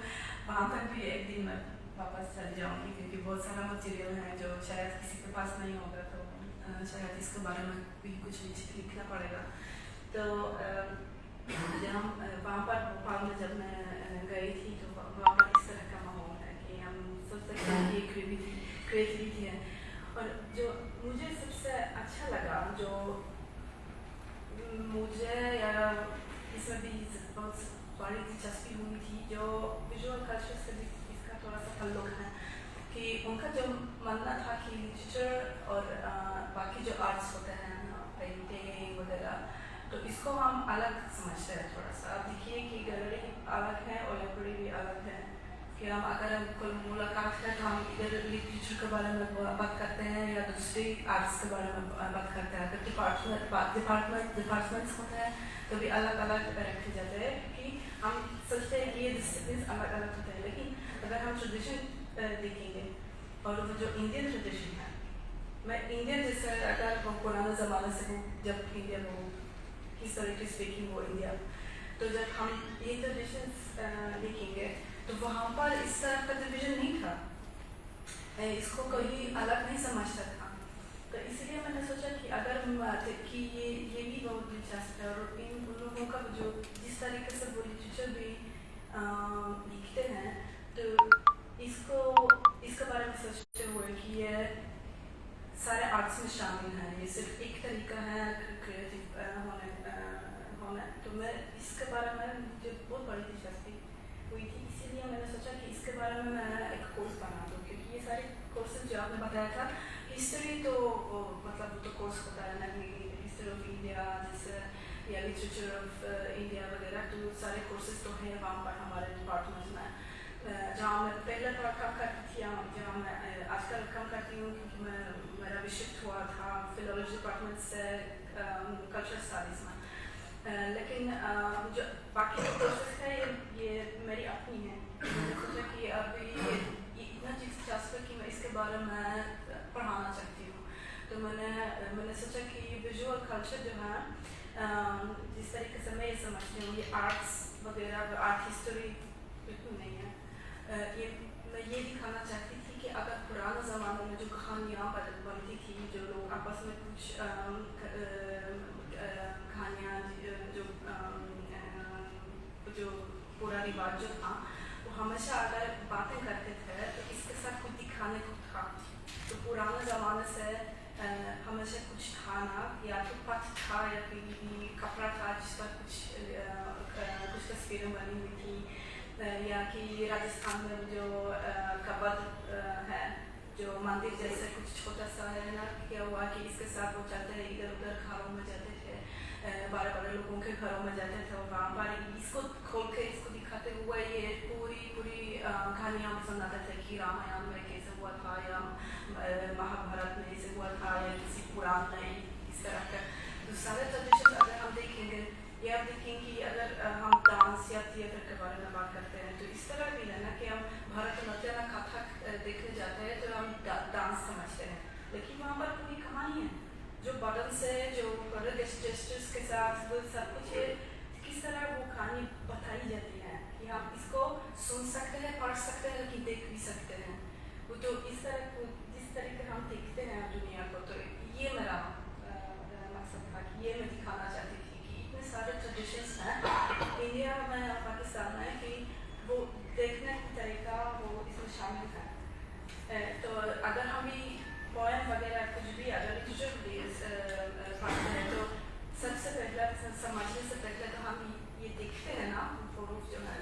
وہاں تک بھی ایک دن میں واپس چل جاؤں گی، کیونکہ بہت سارا مٹیریل ہے جو شاید کسی کے پاس نہیں ہوگا، تو شاید اس کے بارے میں بھی کچھ لکھنا پڑے گا۔ تو جب ہم وہاں پر بھوپال میں جب میں گئی تھی تو وہاں پر اس طرح کا ماحول ہے کہ ہم سوچ سکتے ہیں کہ کریٹیوٹی ہے، اور جو مجھے سب سے اچھا لگا، جو مجھے یا اس میں بھی بہت بڑی دلچسپی ہوئی تھی، جو ویژول کلچر سے بھی اس کا تھوڑا سا تعلق ہے، کہ ان کا جو ماننا تھا کہ لٹریچر اور باقی جو آرٹس ہوتے ہیں پینٹنگ وغیرہ، تو اس کو ہم الگ سمجھتے ہیں تھوڑا سا۔ آپ دیکھیے کہ گیلری الگ ہے اور لائبریری بھی الگ ہے، کہ ہم اگر ہم کوئی ملاقات ہے تو ہم ادھر لٹریچر کے بارے میں بات کرتے ہیں یا دوسری آرٹس کے بارے میں بات کرتے ہیں، اگر ڈپارٹمنٹس ہوتے ہیں تو بھی الگ الگ رکھے جاتے ہیں، کیونکہ ہم سوچتے ہیں کہ یہ ڈسپلنس الگ الگ ہوتے ہیں، لیکن اگر ہم ٹریڈیشن دیکھیں گے اور وہ جو انڈین ٹریڈیشن ہے، میں انڈین جیسے اگر وہ پرانے زمانے سے ہوں، جب انڈیا وہ ہسٹوریکلی اسپیکنگ وہ انڈیا، تو جب ہم یہ ٹریڈیشنس دیکھیں گے تو وہاں پر اس طرح کا ڈویژن نہیں تھا، اس کو کوئی الگ نہیں سمجھتا تھا، تو اس لیے میں نے سوچا کہ اگر کہ یہ بھی بہت دلچسپ ہے، اور ان لوگوں کا جو جس طریقے سے وہ لٹریچر بھی لکھتے ہیں، تو اس کے بارے میں سوچتے ہوئے کہ یہ سارے آرٹس میں شامل ہیں، یہ صرف ایک طریقہ ہے کریٹیو ہونا، تو میں اس کے بارے میں مجھے بہت بڑی دلچسپی ہوئی تھی، اسی لیے میں نے سوچا کہ اس کے بارے میں ایک کورس بنا دوں، کیونکہ یہ سارے کورسز جو آپ نے بتایا تھا، ہسٹری تو مطلب وہ تو کورس ہوتا ہے نہیں، ہسٹری آف انڈیا جیسے یا لٹریچر آف انڈیا وغیرہ، تو سارے کورسز تو ہیں وہاں پر ہمارے ڈپارٹمنٹ میں، جہاں میں پہلے تھوڑا کم کرتی تھی، جہاں میں آج کل کم کرتی ہوں، کیونکہ میرا بھی شفٹ ہوا تھا فلولوجی ڈپارٹمنٹ سے کلچرل اسٹڈیز میں، لیکن جو باقی جو کورسز ہیں یہ میری اپنی ہیں، میں نے سوچا کہ اب یہ اتنا دلچسپ ہے کہ میں اس کے بارے میں پڑھانا چاہتی ہوں، تو میں نے سوچا کہ یہ ویژول کلچر جو ہے، جس طریقے سے میں یہ سمجھتی ہوں، یہ آرٹس وغیرہ آرٹ ہسٹوری بالکل نہیں ہے، میں یہ دکھانا چاہتی تھی کہ اگر پرانے زمانے میں جو کہانیاں بنتی تھی، جو لوگ آپس میں کچھ کہانیاں جو پورا رواج جو تھا، وہ ہمیشہ اگر باتیں کرتے تھے تو اس کے ساتھ کچھ دکھانے کو تھا، تو پرانے زمانے سے ہمیشہ کچھ تھا نا، یا تو پت تھا یا کوئی کپڑا تھا جس پر کچھ تصویریں بنی ہوئی تھی، یا کہ راجستھان میں جو کبد ہے، جو مندر جیسے کچھ چھوٹا سا ہے نا، کیا ہوا کہ اس کے ساتھ وہ چلتے ہیں ادھر ادھر گھروں میں جاتے تھے، بڑے بڑے لوگوں کے گھروں میں جاتے تھے، اور وہاں پر اس کو کھول کے اس کو دکھاتے ہوئے یہ پوری کہانیاں ہم سناتے تھے کہ رامایان میں کیسے ہوا تھا، یا مہابھارت میں ایسے ہوا تھا، یا کسی پران میں اس طرح کا، تو سارے ٹریڈیشن اگر ہم دیکھیں گے، یا آپ دیکھیں کہ اگر ہم ڈانس یا تھیٹر کے بارے میں بات کرتے ہیں، تو اس طرح بھی ہے نا کہ ہم بھارت نٹیہ کتھک دیکھنے جاتے ہیں تو ہم ڈانس سمجھتے ہیں، لیکن وہاں پر پوری کہانی ہے، جو بٹن سے جو جسچرز کے ساتھ وہ سب کچھ کس طرح وہ کہانی بتائی جاتی ہے، کہ ہم اس کو سن سکتے ہیں، پڑھ سکتے ہیں، لیکن دیکھ بھی سکتے ہیں، وہ تو اس طرح جس طریقے ہم دیکھتے ہیں دنیا کو، تو یہ میرا مقصد تھا کہ یہ میں دکھانا چاہتی تھی کہ اتنے سارے ٹریڈیشنس ہیں انڈیا میں اور پاکستان میں، کہ وہ دیکھنے کا طریقہ وہ اس میں شامل ہے، تو اگر ہم بھی پوائم وغیرہ کچھ بھی اگر لٹریچر بھی پڑھتے ہیں تو سب سے پہلا سمجھنے سے پہلے تو ہم یہ دیکھتے ہیں نا حروف جو ہیں،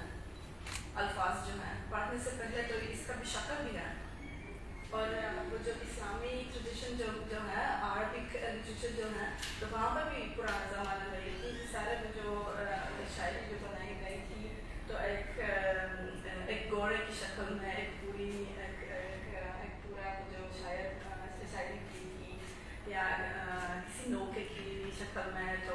الفاظ جو ہیں، پڑھنے سے پہلے تو اس کا بھی شکل بھی ہے، اور وہ جو اسلامی ٹریڈیشن جو ہے، عربک لٹریچر جو ہے، تو وہاں پر بھی پرانے زمانے میں اتنی سارے جو شاعری جو بنائی گئی تھی، تو ایک گھوڑے کی شکل میں ایک پورا جو شاعری کی تھی، یا کسی نوکے کی شکل میں، تو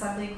7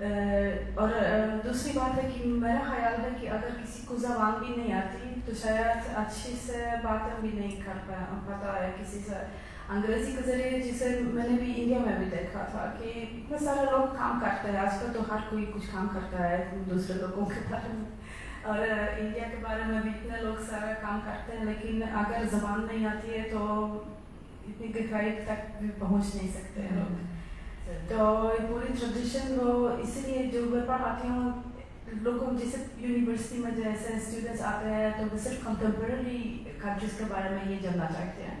اور دوسری بات ہے کہ میرا خیال ہے کہ اگر کسی کو زبان بھی نہیں آتی تو شاید اچھی سے باتیں بھی نہیں کر پاتا ہے کسی سے انگریزی کے ذریعے، جسے میں نے بھی انڈیا میں بھی دیکھا تھا کہ اتنے سارے لوگ کام کرتے ہیں آج کل، تو ہر کوئی کچھ کام کرتا ہے دوسرے لوگوں کے بارے میں، اور انڈیا کے بارے میں بھی اتنے لوگ سارا کام کرتے ہیں، لیکن اگر زبان نہیں آتی ہے تو اتنی گہرائی تک بھی پہنچ نہیں سکتے ہیں لوگ. تو پوری ٹریڈیشن وہ اسی لیے جو میں پڑھاتی ہوں لوگوں، جیسے یونیورسٹی میں جیسے اسٹوڈنٹس آتے ہیں تو وہ صرف کنٹمپرری کنٹریز کے بارے میں یہ جاننا چاہتے ہیں،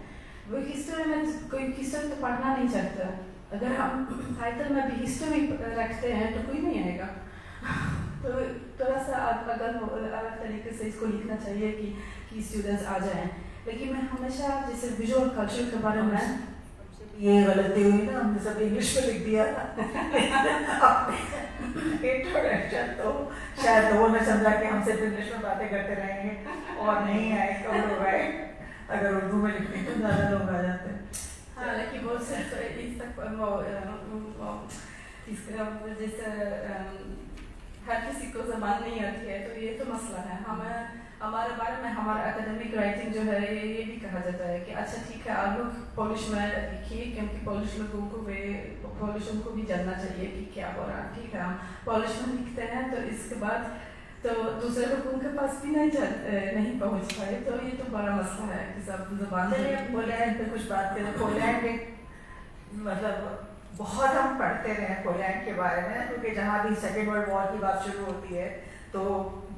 وہ ہسٹری میں کوئی ہسٹری تو پڑھنا نہیں چاہتا. اگر ہم ٹائٹل میں بھی ہسٹری رکھتے ہیں تو کوئی نہیں آئے گا. تو تھوڑا سا الگ طریقے سے اس کو لکھنا چاہیے کہ اسٹوڈنٹس آ جائیں. لیکن میں ہمیشہ جیسے ویژول کلچر کے بارے میں یہ غلطی ہوئی نا، ہم نے سب انگلش میں لکھ دیا انٹروڈکشن، تو شاید وہ میں سمجھا کہ ہم صرف انگلش میں باتیں کرتے رہیں گے اور نہیں آئے کم لوگ آئے. اگر اردو میں لکھنے تو زیادہ لوگ آ جاتے ہیں. ہاں، لیکن وہ صرف اس تک جیسے ہر کسی کو زبان نہیں آتی ہے تو یہ تو مسئلہ ہے. ہمارے بارے میں ہمارا اکیڈمک رائٹنگ جو ہے یہ بھی کہا جاتا ہے کہ اچھا ٹھیک ہے آپ لوگ پولش میں لکھیے، کیونکہ پولش لوگوں کو پولشوں کو بھی جاننا چاہیے کہ کیا ہو رہا ہے. ٹھیک ہے، ہم پولش میں لکھتے ہیں تو اس کے بعد تو دوسرے لوگوں کے پاس بھی نہیں پہنچ پائے، تو یہ تو بڑا مسئلہ ہے کہ سب زبان. پولینڈ پہ کچھ بات کریں. پولینڈ ایک مطلب بہت ہم پڑھتے رہے ہیں پولینڈ کے بارے میں، کیونکہ جہاں بھی سیکنڈ ورلڈ وار کی بات شروع ہوتی ہے تو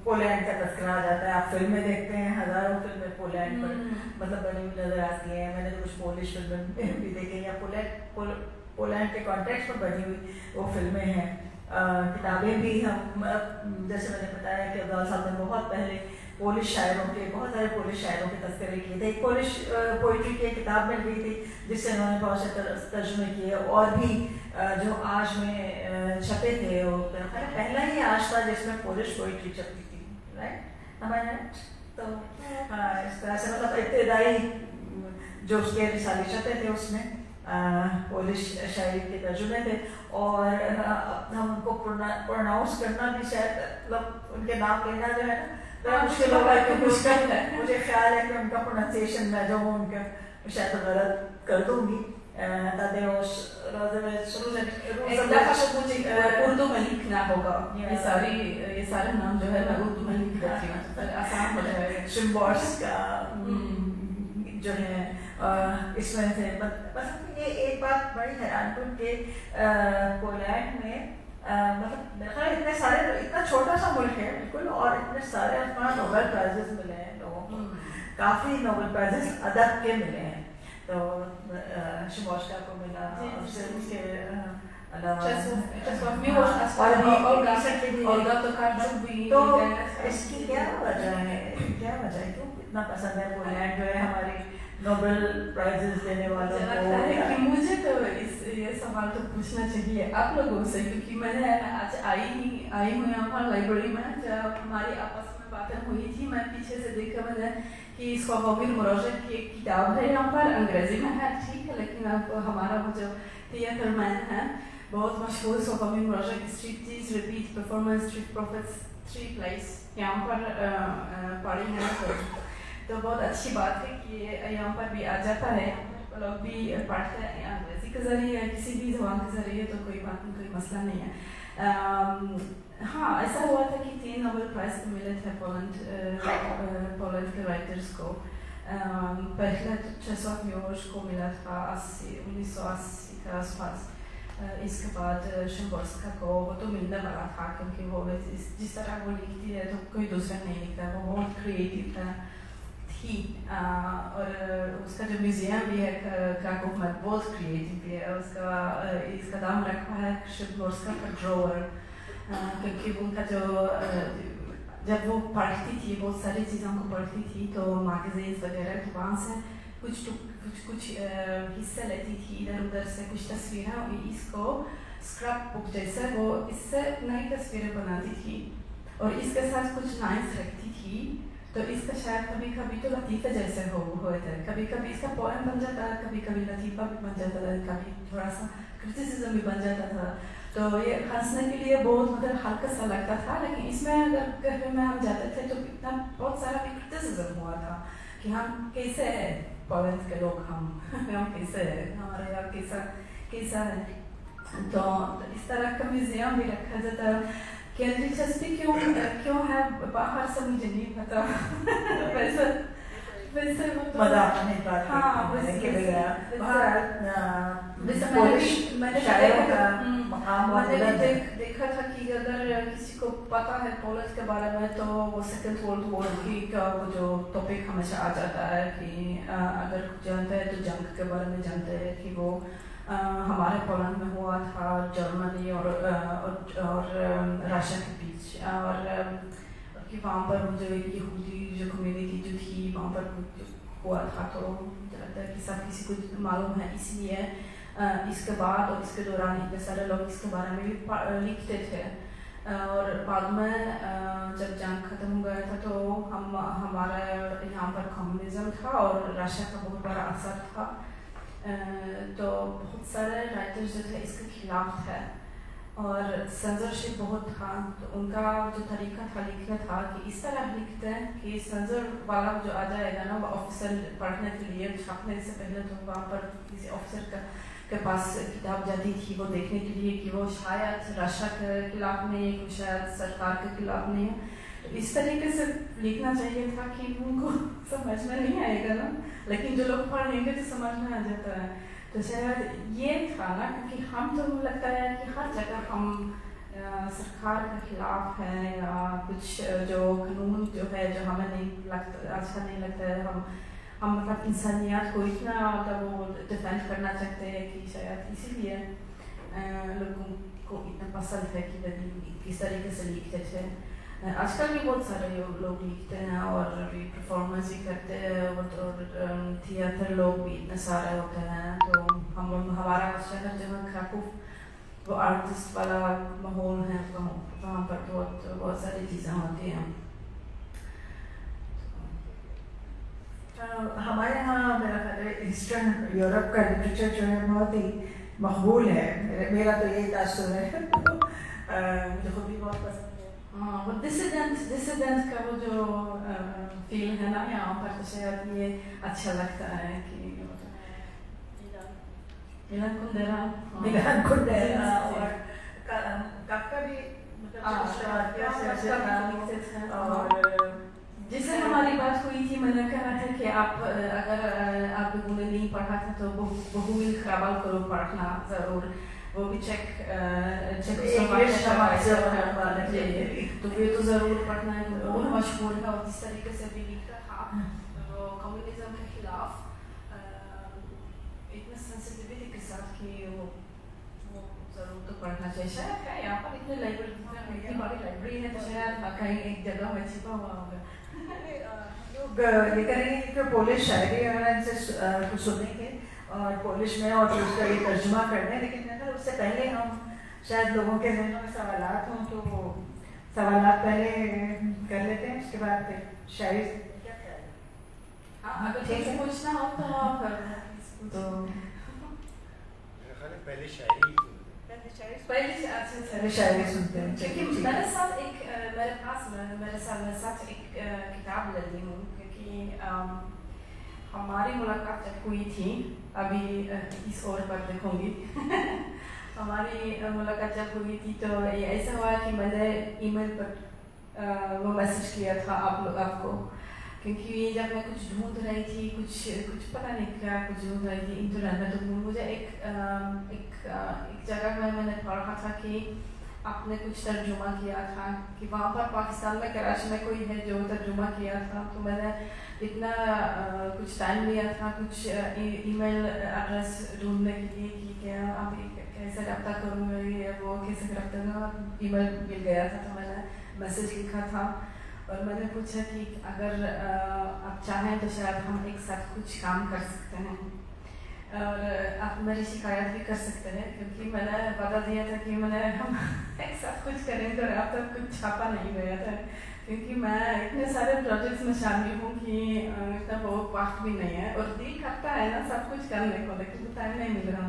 پولینڈ کا تذکرہ آ جاتا ہے. آپ فلمیں دیکھتے ہیں، ہزاروں فلمیں پولینڈ پر مطلب بنی ہوئی نظر آتی ہیں. میں نے کچھ پولش فلمیں بھی دیکھی یا پولینڈ کے کانٹیکسٹ پر بنی ہوئی وہ فلمیں ہیں. کتابیں بھی ہم، جیسے میں نے بتایا کہ عبدال صاحب نے بہت پہلے پولش شاعروں کے، بہت سارے پولش شاعروں کے تذکرے کیے تھے. ایک پولش پوئٹری کی کتاب مل گئی تھی جس سے انہوں نے بہت سے ترجمے کیے، اور بھی جو آج میں چھپے تھے. وہ پہلا ہی آج تھا جس میں پولش پوئٹری چھپی تھی، رائٹ؟ تو اس طرح سے مطلب ابتدائی جو اس کے رسالے چھپے تھے اس میں پولش شاعری کے ترجمے تھے. اور ہم کو پروناؤنس کرنا بھی شاید مطلب ان کے نام لینا جو ہے نا مشکل ہوگا، کیونکہ مجھے خیال ہے کہ ان کا پروننسیشن میں جو ہوں ان کا شاید غلط کر دوں گی. اردو میں لکھنا ہوگا، یہ سارے نام جو ہے میں اردو میں لکھ دیتی ہوں، آسان ہو جائے گا. شمبورسکا جو ہے اس میں سے مطلب یہ ایک بات بڑی حیران کن کہ پولینڈ میں مطلب اتنے سارے، اتنا چھوٹا سا ملک ہے بالکل، اور اتنے سارے نوبل پرائزز ملے ہیں لوگوں کو، کافی نوبل پرائزز ادب کے ملے ہیں. تو شمبورسکا کو ملا، اس کے علاوہ تو اس کی کیا وجہ ہے، کیا وجہ ہے کیوں اتنا پسند ہے پولینڈ جو ہے ہماری نوبل پرائزز دینے والوں کو؟ مجھے تو یہ سوال تو پوچھنا چاہیے آپ لوگوں سے، کیونکہ میں نے آج آئی ہوں یہاں پر لائبریری میں، جب ہماری آپس میں باتیں ہوئی تھی میں پیچھے سے دیکھا میں نے کہ سلاوومیر مروزک کی ایک کتاب ہے یہاں پر، انگریزی میں ہے ٹھیک ہے، لیکن اب ہمارا وہ جو تھیٹر مین ہے بہت مشہور Slawomir Mrozek, striptease, repeat performance, three prophets, three plays یہاں پر پڑھی ہے. تو بہت اچھی بات ہے کہ یہاں پر بھی آ جاتا ہے، لوگ بھی پڑھتے ہیں انگریزی کے ذریعے یا کسی بھی زبان کے ذریعے، تو کوئی بات نہیں، کوئی مسئلہ نہیں ہے. ہاں ایسا ہوا تھا کہ 3 نوبل پرائز ملے تھے پولینڈ کے رائٹرس کو. پہلے چیسلاو میلوش کو ملا تھا 1980 کے آس پاس. اس کے بعد شمبورسکا کو وہ تو ملنے والا تھا، کیونکہ وہ جس طرح وہ لکھتی ہے تو کوئی دوسرا نہیں لکھتا، وہ بہت کریٹیو تھی. اور اس کا جو میوزیم بھی ہے کراکوو میں بہت کریٹیو بھی ہے. اس کا نام رکھا ہے شمبورسکا کا ڈراور، کیونکہ ان کا جو جب وہ پڑھتی تھی بہت ساری چیزوں کو پڑھتی تھی تو میگزینس وغیرہ تو وہاں سے کچھ حصے لیتی تھی ادھر ادھر سے، کچھ تصویریں، اس کو اسکرپ بک جیسے وہ اس سے نئی تصویریں بناتی تھی اور اس کے ساتھ کچھ لائنس رکھتی تھی. تو اس کا شاید کبھی کبھی تو لطیفے جیسے ہوئے تھے، کبھی کبھی اس کا پوئم بن جاتا ہے، کبھی کبھی لطیفہ بھی بن جاتا ہے، کبھی تھوڑا سا کرٹیسزم بھی بن جاتا تھا. تو یہ ہنسنے کے لیے بہت مطلب ہلکا سا لگتا تھا، لیکن اس میں اگر کیفے میں ہم جاتے تھے تو اتنا بہت سارا کرٹیسزم ہوا تھا کہ ہم کیسے ہیں پولینڈ کے لوگ، ہم کیسے ہیں، ہمارے یہاں کیسا ہے. تو اس طرح کا میوزیم بھی رکھا جاتا ہے. کیا دلچسپی کیوں ہے باہر سے مجھے نہیں پتا. ویسے مذاق نہیں بات میں نے دیکھا تھا کہ اگر کسی کو پتا ہے پولینڈ کے بارے میں تو وہ سیکنڈ ورلڈ وار کی کا وہ جو ٹاپک ہمیشہ آ جاتا ہے کہ اگر جانتے ہیں تو جنگ کے بارے میں جانتے ہیں کہ وہ ہمارے پولینڈ میں ہوا تھا جرمنی اور رشیا کے بیچ، اور کہ وہاں پر جو یہودی جو کمیونٹی جو تھی وہاں پر ہوا تھا. تو مجھے لگتا ہے کہ سب کسی کو معلوم ہے، اس لیے اس کے بعد اور اس کے دوران اتنے سارے لوگ اس کے بارے میں بھی لکھتے تھے. اور بعد میں جب جنگ ختم ہو گیا تھا تو ہمارا یہاں پر کمیونزم تھا اور رشیا کا بہت بڑا اثر تھا. تو بہت سارے رائٹرز جو تھے اس کے خلاف تھے اور سینسرشپ بہت تھا. تو ان کا جو طریقہ تھا لکھنا تھا کہ اس طرح لکھتے ہیں کہ سینسر والا جو آ جائے گا نا وہ آفیسر پڑھنے کے لیے چھاپنے سے پہلے تو وہاں پر کسی آفیسر کے پاس کتاب جاتی تھی وہ دیکھنے کے لیے کہ وہ شاید رشیا کے خلاف نہیں ہے، کہ شاید سرکار کے خلاف نہیں ہے. تو اس طریقے سے لکھنا چاہیے تھا کہ ان کو سمجھ میں نہیں آئے گا نا، لیکن جو لوگ پڑھ لیں گے تو سمجھ میں آ جاتا ہے. تو شاید یہ تھا نا، کیونکہ ہم تو لگتا ہے کہ ہر جگہ ہم سرکار کے خلاف ہیں یا کچھ جو قانون جو ہے جو ہمیں نہیں لگتا اچھا نہیں لگتا ہے، ہم مطلب انسانیت کو اتنا مطلب وہ ڈیفینڈ کرنا چاہتے ہیں کہ شاید اسی لیے لوگوں کو اتنا پسند ہے کہ کس طریقے سے لکھتے تھے. آج کل بھی بہت سارے لوگ لکھتے ہیں اور بھی پرفارمنس بھی کرتے ہیں اور تھیٹر لوگ بھی اتنے سارے ہوتے ہیں. تو ہمارا شہر جو ہے کراکوف وہ آرٹسٹ والا ماحول ہے، وہاں پر بہت ساری چیزیں ہوتی ہیں. ہمارے یہاں میرا خیال ہے ایسٹرن یورپ کا لٹریچر جو ہے بہت ہی مقبول ہے. میرا تو یہی تاثر ہے، مجھے خود بھی بہت پسند ہے. ہاں، وہ ڈسیڈنٹ کا وہ جو فیل ہے نا یہاں پر تو شاید یہ اچھا لگتا ہے کہ ملان کندرا اور کافکا بھی اور جس سے ہماری بات ہوئی تھی میں نے کہا تھا کہ آپ اگر آپ لوگوں نے نہیں پڑھا تھا تو بہوئل خرابال کرو پڑھنا ضرور، وہ بھی چیک تو یہ تو ضرور پڑھنا ہے، بہت مشہور ہے اور جس طریقے سے بھی لکھتا تھا وہ کمیونزم کے خلاف اتنا سینسٹیوٹی کے ساتھ کہ وہ ضرور تو پڑھنا چاہیے. شاید ہے یہاں پر اتنی لائبریری ہے تو شاید کہیں ایک جگہ میں چھپا ہوا ہوگا. لوگ یہ کریں گے کہ پولش شاعری وغیرہ ان سے کچھ سنیں گے اور پولش میں اور اس کا یہ ترجمہ کر دیں، لیکن اگر اس سے پہلے ہم شاید لوگوں کے ذہنوں میں سوالات ہوں تو وہ سوالات پہلے کر لیتے ہیں، اس کے بعد پھر شاعری کیا خیال ہے؟ ہاں اگر کسی پوچھنا ہو تو آپ تو پہلے شاعری شاعری سنتے ہیں. میرے ساتھ ایک کتاب لگی ہوں کیونکہ ہماری ملاقات جب ہوئی تھی، ابھی اس اور پر دیکھوں گی ہماری ملاقات جب ہوئی تھی تو یہ ایسا ہوا کہ میں نے ای میل پر وہ میسج کیا تھا آپ کو، کیونکہ جب میں کچھ ڈھونڈ رہی تھی کچھ پتہ نہیں کیا کچھ ڈھونڈ رہی تھی انٹرنیٹ میں، تو مجھے ایک جگہ میں نے پڑھا تھا کہ آپ نے کچھ ترجمہ کیا تھا کہ وہاں پر پاکستان میں کراچی میں کوئی ہے جو ترجمہ کیا تھا. تو میں نے اتنا کچھ ٹائم لیا تھا کچھ ای میل ایڈریس ڈھونڈنے کے لیے کہ کیا آپ کیسے رابطہ کروں گی وہ کیسے رابطہ کروں. ای میل مل گیا تھا تو میں نے میسج لکھا تھا اور میں نے پوچھا کہ اگر آپ چاہیں تو شاید ہم ایک ساتھ کچھ کام کر سکتے ہیں اور آپ میری شکایت بھی کر سکتے ہیں، کیونکہ میں نے بتا دیا تھا کہ ہم ایک ساتھ کچھ کریں گے اور اب تک کچھ چھاپا نہیں گیا تھا، کیونکہ میں اتنے سارے پروجیکٹس میں شامل ہوں کہ اتنا وہ وقت بھی نہیں ہے اور دل کرتا ہے نا سب کچھ کرنے کو، لیکن ٹائم نہیں مل رہا.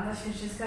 Anders Kirschinska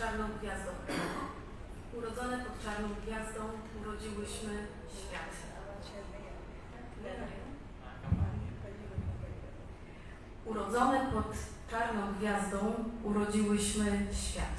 czarną gwiazdą. Urodzone pod czarną gwiazdą urodziłyśmy świat. Urodzone pod czarną gwiazdą urodziłyśmy świat.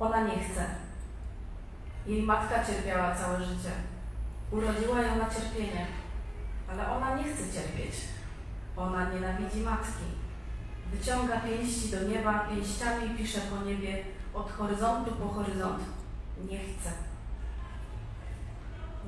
Ona nie chce. Jej matka cierpiała całe życie. Urodziła ją na cierpienie, ale ona nie chce cierpieć. Ona nienawidzi matki. Wyciąga pięści do nieba, pięściami pisze po niebie od horyzontu po horyzont. Nie chce.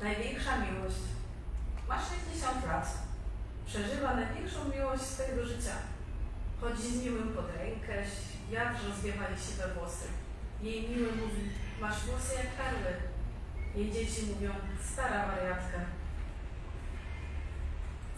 Największa miłość. Ma 60 lat. Przeżywa największą miłość swojego życia. Chodzi z miłym pod rękę, wiatr rozwiewa jej siwe włosy. Jej miły mówi, masz włosy jak perły. Jej dzieci mówią, stara wariatka.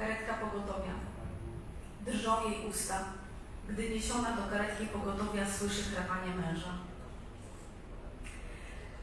Karetka pogotowia. Drżą jej usta, gdy niesiona do karetki pogotowia słyszy chrapanie męża.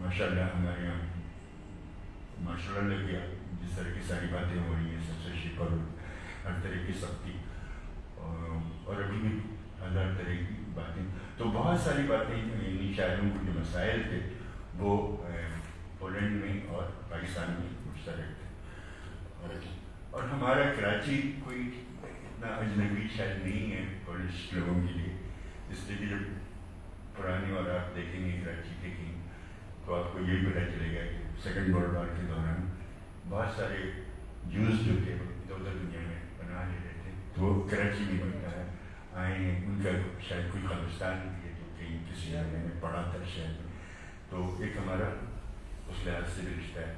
ماشاء اللہ ہمارے یہاں ماشاء اللہ لگ گیا، جس طرح کی ساری باتیں ہو رہی ہیں سب سے شکر اور ہر طرح کی سختی اور ابھی بھی ہزار طرح کی باتیں. تو بہت ساری باتیں ان شاعروں کے جو مسائل تھے وہ پولینڈ میں اور پاکستان میں مشترک تھے. اور ہمارا کراچی کوئی اتنا اجنبی شاید نہیں ہے پولش لوگوں کے لیے، اس لیے کہ جب پرانے اور آپ دیکھیں گے کراچی دیکھیں گے تو آپ کو یہ پتہ چلے گا کہ سیکنڈ ورلڈ وار کے دوران بہت سارے جوز جو تھے ادھر ادھر دنیا میں پناہ لے رہے تھے، تو وہ کراچی میں بنتا ہے آئے ہیں. ان کا شاید کوئی قبرستان بھی ہے جو کہیں کسی نے میں نے پڑھا تھا شہر میں. تو ایک ہمارا اس لحاظ سے بھی رشتہ ہے.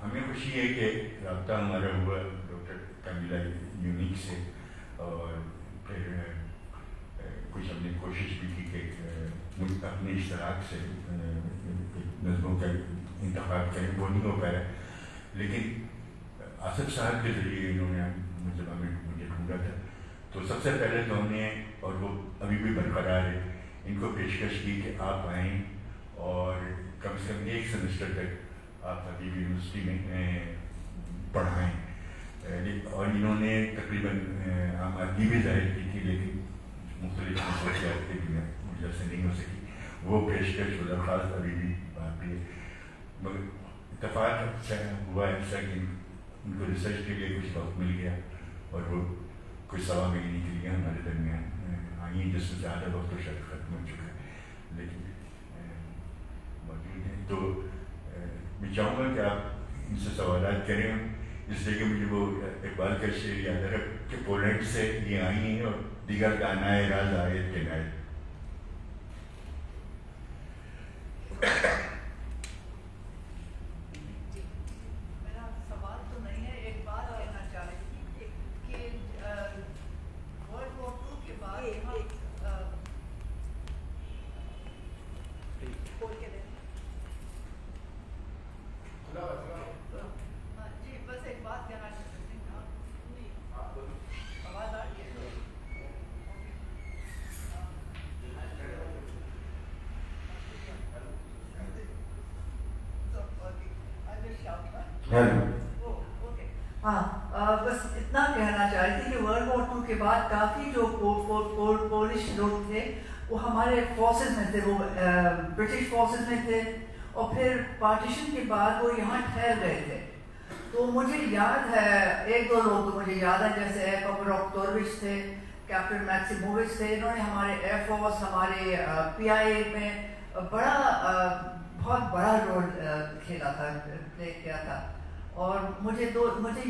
ہمیں خوشی ہے کہ رابطہ ہمارا ہوا ڈاکٹر کمیلا یونیک سے، اور پھر کچھ ہم نے کوشش بھی کی کہ اپنے اشتراک سے نظموں کا انتخاب کریں. وہ نہیں ہو پایا، لیکن آصف صاحب کے ذریعے انہوں نے مجھے ڈھونڈا تھا. تو سب سے پہلے تو ہم نے، اور وہ ابھی بھی برقرار ہے، ان کو پیشکش کی کہ آپ آئیں اور کم سے کم ایک سیمسٹر تک آپ حبیب یونیورسٹی میں پڑھائیں. اور انہوں نے تقریباً آمادگی بھی ظاہر کی تھی، لیکن مختلف مصروفیات کی وجہ سے نہیں ہو سکی. وہ پیشکش و درخواست ابھی بھی باقی ہے، مگر اتفاق ہوا ایسا کہ ان کو ریسرچ کے لیے کچھ وقت مل گیا اور وہ کچھ 1.25 مہینے کے لیے ہمارے درمیان آئی ہیں، جس سے زیادہ وقت تو شاید ختم ہو چکا ہے، لیکن موجود ہیں. تو میں چاہوں گا کہ آپ ان سے سوالات کریں، اس لیے کہ مجھے وہ اقبال کا شعر یاد ہے کہ پولینڈ سے یہ آئی ہیں اور دیگر دانائے راز آیت کے نائے. میرا سوال تو نہیں ہے، ایک بات کہنا چاہ رہی تھی کہ ورلڈ وار 2 کے بعد جی بس ایک بات کہنا چاہتی تھی. آواز آ رہی ہے؟ ہاں بس اتنا کہنا چاہ رہی تھی کہ ورلڈ وار 2 کے بعد کافی جو پولش لوگ تھے وہ ہمارے فورسز میں تھے، وہ برٹش فورسز میں تھے، اور پھر پارٹیشن کے بعد وہ یہاں ٹھہر گئے تھے. تو مجھے یاد ہے 1-2 لوگ تو مجھے یاد ہے، جیسے کوپروک توروچ تھے، کیپٹن میکسیمووچ تھے. انہوں نے ہمارے ایئر فورس، ہمارے PIA میں بہت بڑا رول کھیلا تھا، پلے کیا تھا. اور مجھے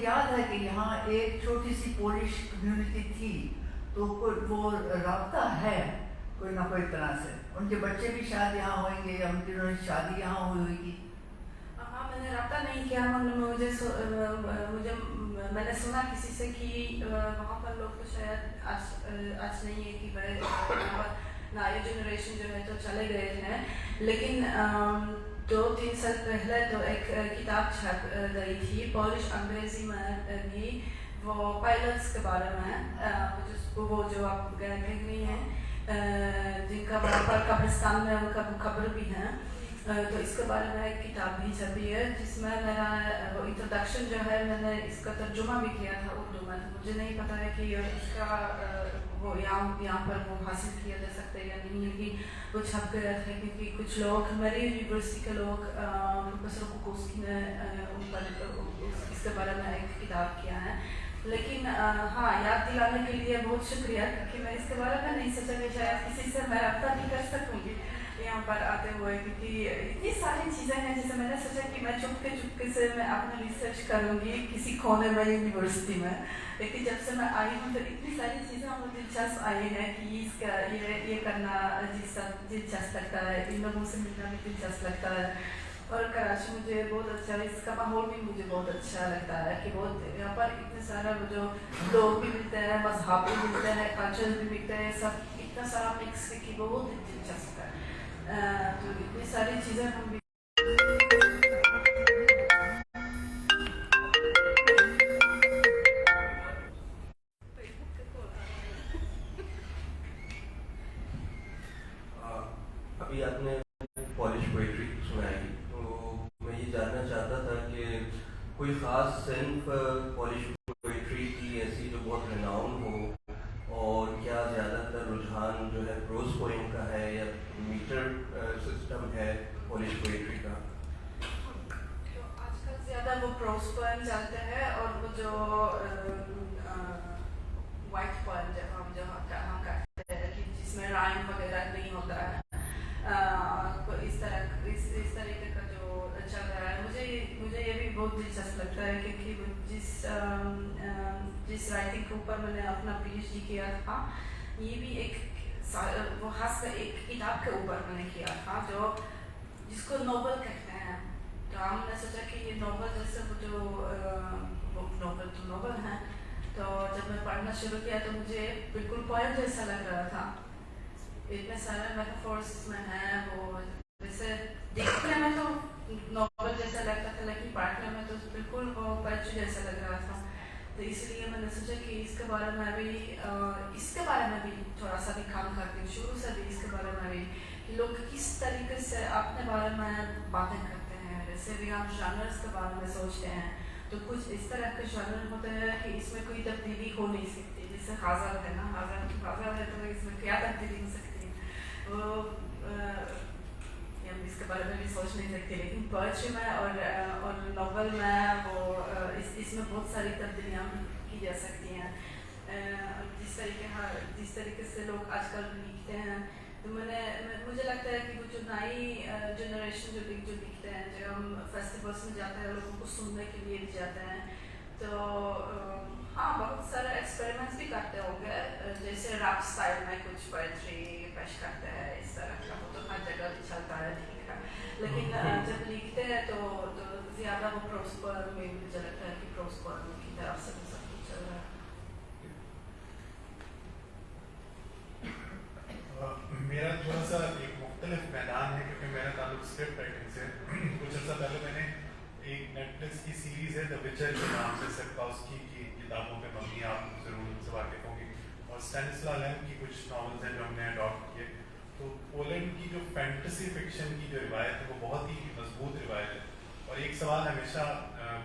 یاد ہے کہ یہاں ایک چھوٹی سی پولش کمیونٹی تھی، تو وہ رابطہ ہے کوئی نہ کوئی طرح سے. ان کے بچے بھی شاید یہاں ہوئیں گے، یا ان کی شادی یہاں ہوئی گی. ہاں میں نے رابطہ نہیں کیا، میں نے سنا کسی سے کہ وہاں پر لوگ تو شاید آج نہیں ہے کہ نئے جنریشن جو ہے تو چلے گئے ہیں، لیکن 2-3 سال پہلے تو ایک کتاب چھپ گئی تھی پولش انگریزی میں بھی، وہ پائلٹس کے بارے میں، وہ جو آپ کہہ رہی ہیں جن کا وہاں پر قبرستان میں ان کا قبر بھی ہے. تو اس کے بارے میں ایک کتاب بھی چھپی ہے جس میں میرا وہ انٹروڈکشن جو ہے میں نے اس کا ترجمہ بھی کیا تھا اردو میں. مجھے نہیں پتا ہے کہ اس کا وہ یہاں پر وہ حاصل کیا جا سکتا ہے یا نہیں، لیکن وہ چھپ گیا تھا کیونکہ کچھ لوگ میری یونیورسٹی کے لوگ پروفیسر کوکوسکی نے ان پر اس کے بارے میں ایک کتاب کیا ہے. لیکن ہاں یاد دلانے کے لیے بہت شکریہ، کیونکہ میں اس کے بارے میں نہیں سوچا کہ شاید کسی سے میں رابطہ بھی کر سکوں گی یہاں پر آتے ہوئے، کیونکہ اتنی ساری چیزیں ہیں جسے میں نے سوچا کہ میں چپکے سے میں اپنا ریسرچ کروں گی کسی کونے میں یونیورسٹی میں. لیکن جب سے میں آئی ہوں تو اتنی ساری چیزیں مجھے دلچسپ آئی ہیں کہ اس کا یہ کرنا دلچسپ لگتا ہے، ان لوگوں سے ملنا بھی دلچسپ لگتا ہے. اور کراچی مجھے بہت اچھا، اس کا ماحول بھی مجھے بہت اچھا لگتا ہے کہ بہت یہاں پر اتنے سارا وہ جو لوگ بھی ملتے ہیں، مذہب بھی ملتے ہیں، کلچر بھی ملتے ہیں، سب اتنا سارا مکس کہ بہت دلچسپ ہے. تو اتنی ساری چیزیں ہم بھی ابھی آپ نے پولش پوئٹری سنائی، کوئی خاص صنف پولش پوئٹری کی ایسی جو بہت رناؤن ہو، اور کیا زیادہ تر رجحان جو ہے پروز پوئم کا ہے یا میٹر سسٹم ہے پولش پوئٹری کا؟ تو آج کل زیادہ وہ پروز پوئم چلتے ہیں، اور وہ جو وائٹ پوئم جو ہم کرتے ہیں کہ جس میں رائم وغیرہ نہیں ہوتا ہے، اس طریقے کا جو چل رہا ہے، مجھے یہ بھی بہت دلچسپ لگتا ہے، کیونکہ جس رائٹنگ کے اوپر میں نے اپنا پی ایچ ڈی کیا تھا، یہ بھی ایک وہ خاص ایک کتاب کے اوپر میں نے کیا تھا جو جس کو ناول کہتے ہیں. تو ہم نے سوچا کہ یہ ناول جیسے وہ جو ناول ہیں، تو جب میں پڑھنا شروع کیا تو مجھے بالکل پوئم جیسا لگ رہا تھا. اتنے سارے میٹافورس اس میں ہیں، وہ جیسے دیکھنے میں تو ناول جیسا لگتا تھا، لیکن پڑھنے میں تو بالکل وہ پوئٹری جیسا لگ رہا تھا. تو اس لیے میں نے سوچا کہ اس کے بارے میں بھی تھوڑا سا بھی کام کرتی ہوں، شروع سے بھی اس کے بارے میں بھی کہ لوگ کس طریقے سے اپنے بارے میں باتیں کرتے ہیں. جیسے بھی ہم جانرز کے بارے میں سوچتے ہیں تو کچھ اس طرح کے جانر ہوتے ہیں کہ اس میں کوئی تبدیلی ہو نہیں سکتی. جیسے غزل ہے نا، غزل ہے تو اس میں کیا تبدیلی ہو سکتی ہے، وہ ہم اس کے بارے میں بھی سوچ نہیں سکتے. لیکن پوئٹری میں اور ناول میں وہ اس میں بہت ساری تبدیلیاں کی جا سکتی ہیں. جس طریقے سے لوگ آج کل لکھتے ہیں، تو مجھے لگتا ہے کہ وہ جو نئی جنریشن جو لکھتے ہیں، جو ہم فیسٹیولس میں جاتے ہیں، لوگوں کو سننے کے لیے بھی جاتے ہیں، تو ہاں بہت سارے ایکسپیریمنٹس بھی کرتے ہوں گے. جیسے ریپ اسٹائل میں کچھ پوئٹری پیش کرتے ہیں، اس طرح کا وہ تو ہر جگہ چلتا ہے، ٹھیک ہے. لیکن جب لکھتے ہیں تو زیادہ وہ پروز پوئم میں مجھے لگتا ہے کہ پروز پوئم کی طرف سے سب کچھ چل رہا ہے. میرا تھوڑا سا ایک مختلف میدان ہے، کیونکہ میرا تعلق اسکرپٹ رائٹنگ سے. کچھ عرصہ پہلے میں نے ایک نیٹ فلکس کی سیریز ہے دا وچر کے نام سے، سپکاوسکی کی کتابوں پہ مبنی، آپ ضرور ان سے واقف ہوں گی، اور اسٹینسلا لیم کی کچھ ناولز ہیں جو ہم نے اڈاپٹ کیے. تو پولینڈ کی جو فینٹیسی فکشن کی جو روایت ہے وہ بہت ہی مضبوط روایت ہے. اور ایک سوال ہمیشہ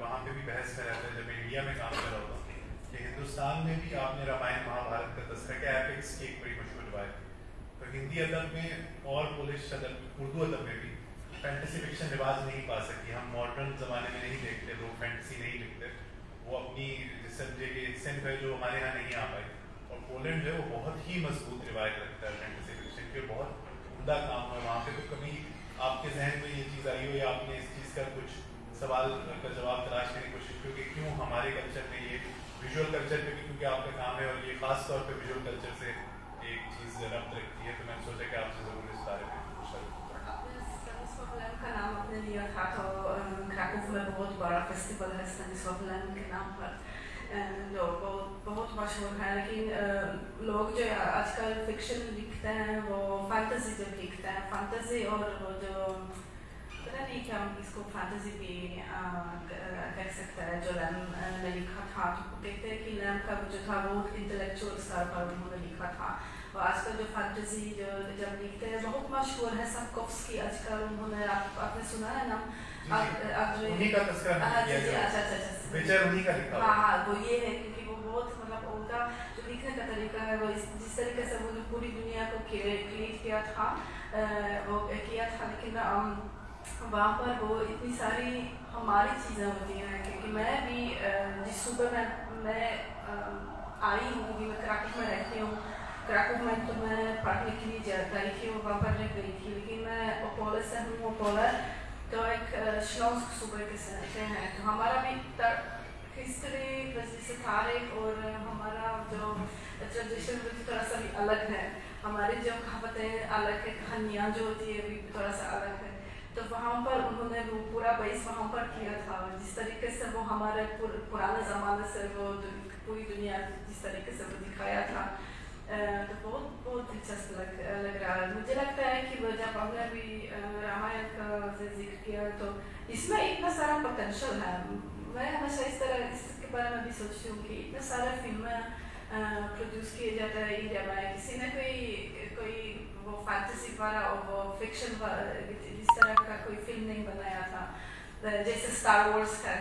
وہاں پہ بھی بحث میں رہتا ہے جب میں انڈیا میں کام کر رہا ہوتا ہوں، کہ ہندوستان میں بھی آپ نے رامائن مہا بھارت کا تذکرہ کیا، ایپکس کی ایک بڑی مشہور روایت ہے. تو ہندی ادب میں اور پولش ادب، اردو ادب میں بھی فینٹیسی فکشن رواج نہیں پا سکی. ہم ماڈرن زمانے میں نہیں دیکھتے، لوگ فینٹیسی نہیں لکھتے. وہ اپنی صنف ہے جو ہمارے یہاں نہیں آ پائی. اور پولینڈ جو ہے وہ بہت ہی مضبوط روایت رکھتا ہے فینٹیسی فکشن کی، بہت عمدہ کام ہے وہاں پہ. تو کبھی آپ کے ذہن میں یہ چیز آئی ہو یا آپ نے اس چیز کا کچھ سوال کا جواب تلاش کرنے کی کوشش کی کہ کیوں ہمارے کلچر میں یہ ویژول کلچر پہ، کیونکہ آپ کا کام ہے اور یہ خاص طور پہ ویژول کلچر سے ایک چیز ربط رکھتی ہے، تو میں نے سوچا کہ آپ سے ضرور اس بارے میں پوچھا. اسٹانسلاو لیم کا نام اپنے لیا تھا، تو کراکوف میں بہت بڑا فیسٹیول ہے اسٹانسلاو لیم کے نام پر، جو بہت مشہور ہے. لیکن لوگ جو آج کل فکشن لکھتے ہیں وہ فانٹیسی جب لکھتے ہیں، فانٹیسی اور وہ جو پتہ نہیں کیا ہم اس کو فانٹیسی بھی کہہ سکتا ہے، جو لیم نے لکھا تھا. تو کہتے ہیں کہ لیم کا جو تھا وہ انٹلیکچوئل اسٹار پر انہوں نے لکھا تھا. اور آج کل جو فانٹیسی جو جب لکھتے ہیں بہت مشہور ہے سپکوفسکی. آج کل انہوں نے آپ نے سنا ہے نام؟ انہی کا تذکرہ کیا گیا. ہاں وہ یہ ہے کیونکہ وہ بہت مطلب ان کا جو لکھنے کا طریقہ ہے وہ جس طریقے سے وہ پوری دنیا کو کریٹ کیا تھا وہ کیا تھا. لیکن وہاں پر وہ اتنی ساری ہماری چیزیں ہوتی ہیں، کیونکہ میں بھی جس صوبے میں آئی ہوں، کیونکہ میں کراکوف میں رہتی ہوں. کراکوف میں تو میں پڑھنے کے لیے گئی تھی، وہاں پر رہ گئی تھی. لیکن میں اوپولر سے ہوں. اوپولر تو ایک شلونسک صوبے کے سے ہیں، تو ہمارا بھی ہسٹری جیسے تاریخ اور ہمارا جو ٹریڈیشن بھی تھوڑا سا بھی الگ ہے. ہماری جو کہاوتیں الگ ہے، کہانیاں جو ہوتی ہے بھی تھوڑا سا الگ ہے. تو وہاں پر انہوں نے وہ پورا بیس وہاں پر کیا تھا، جس طریقے سے وہ ہمارے پرانے زمانے سے وہ پوری دنیا جس طریقے سے وہ دکھایا تھا. تو بہت دلچسپ لگ رہا ہے. مجھے لگتا ہے کہ وہ جب ہم نے بھی رامائن کا ذکر کیا تو اس میں اتنا سارا پوٹینشیل ہے. میں ہمیشہ اس کے بارے میں بھی سوچتی ہوں کہ اتنے سارے فلمیں پروڈیوس کیے جاتے ہیں انڈیا میں. کسی نے کوئی وہ فینٹیسی والا اور وہ فکشن اس طرح کا کوئی فلم نہیں بنایا تھا. جیسے اسٹار وارز ہے،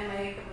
MA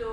2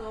2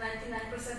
99%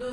2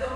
2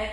1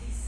30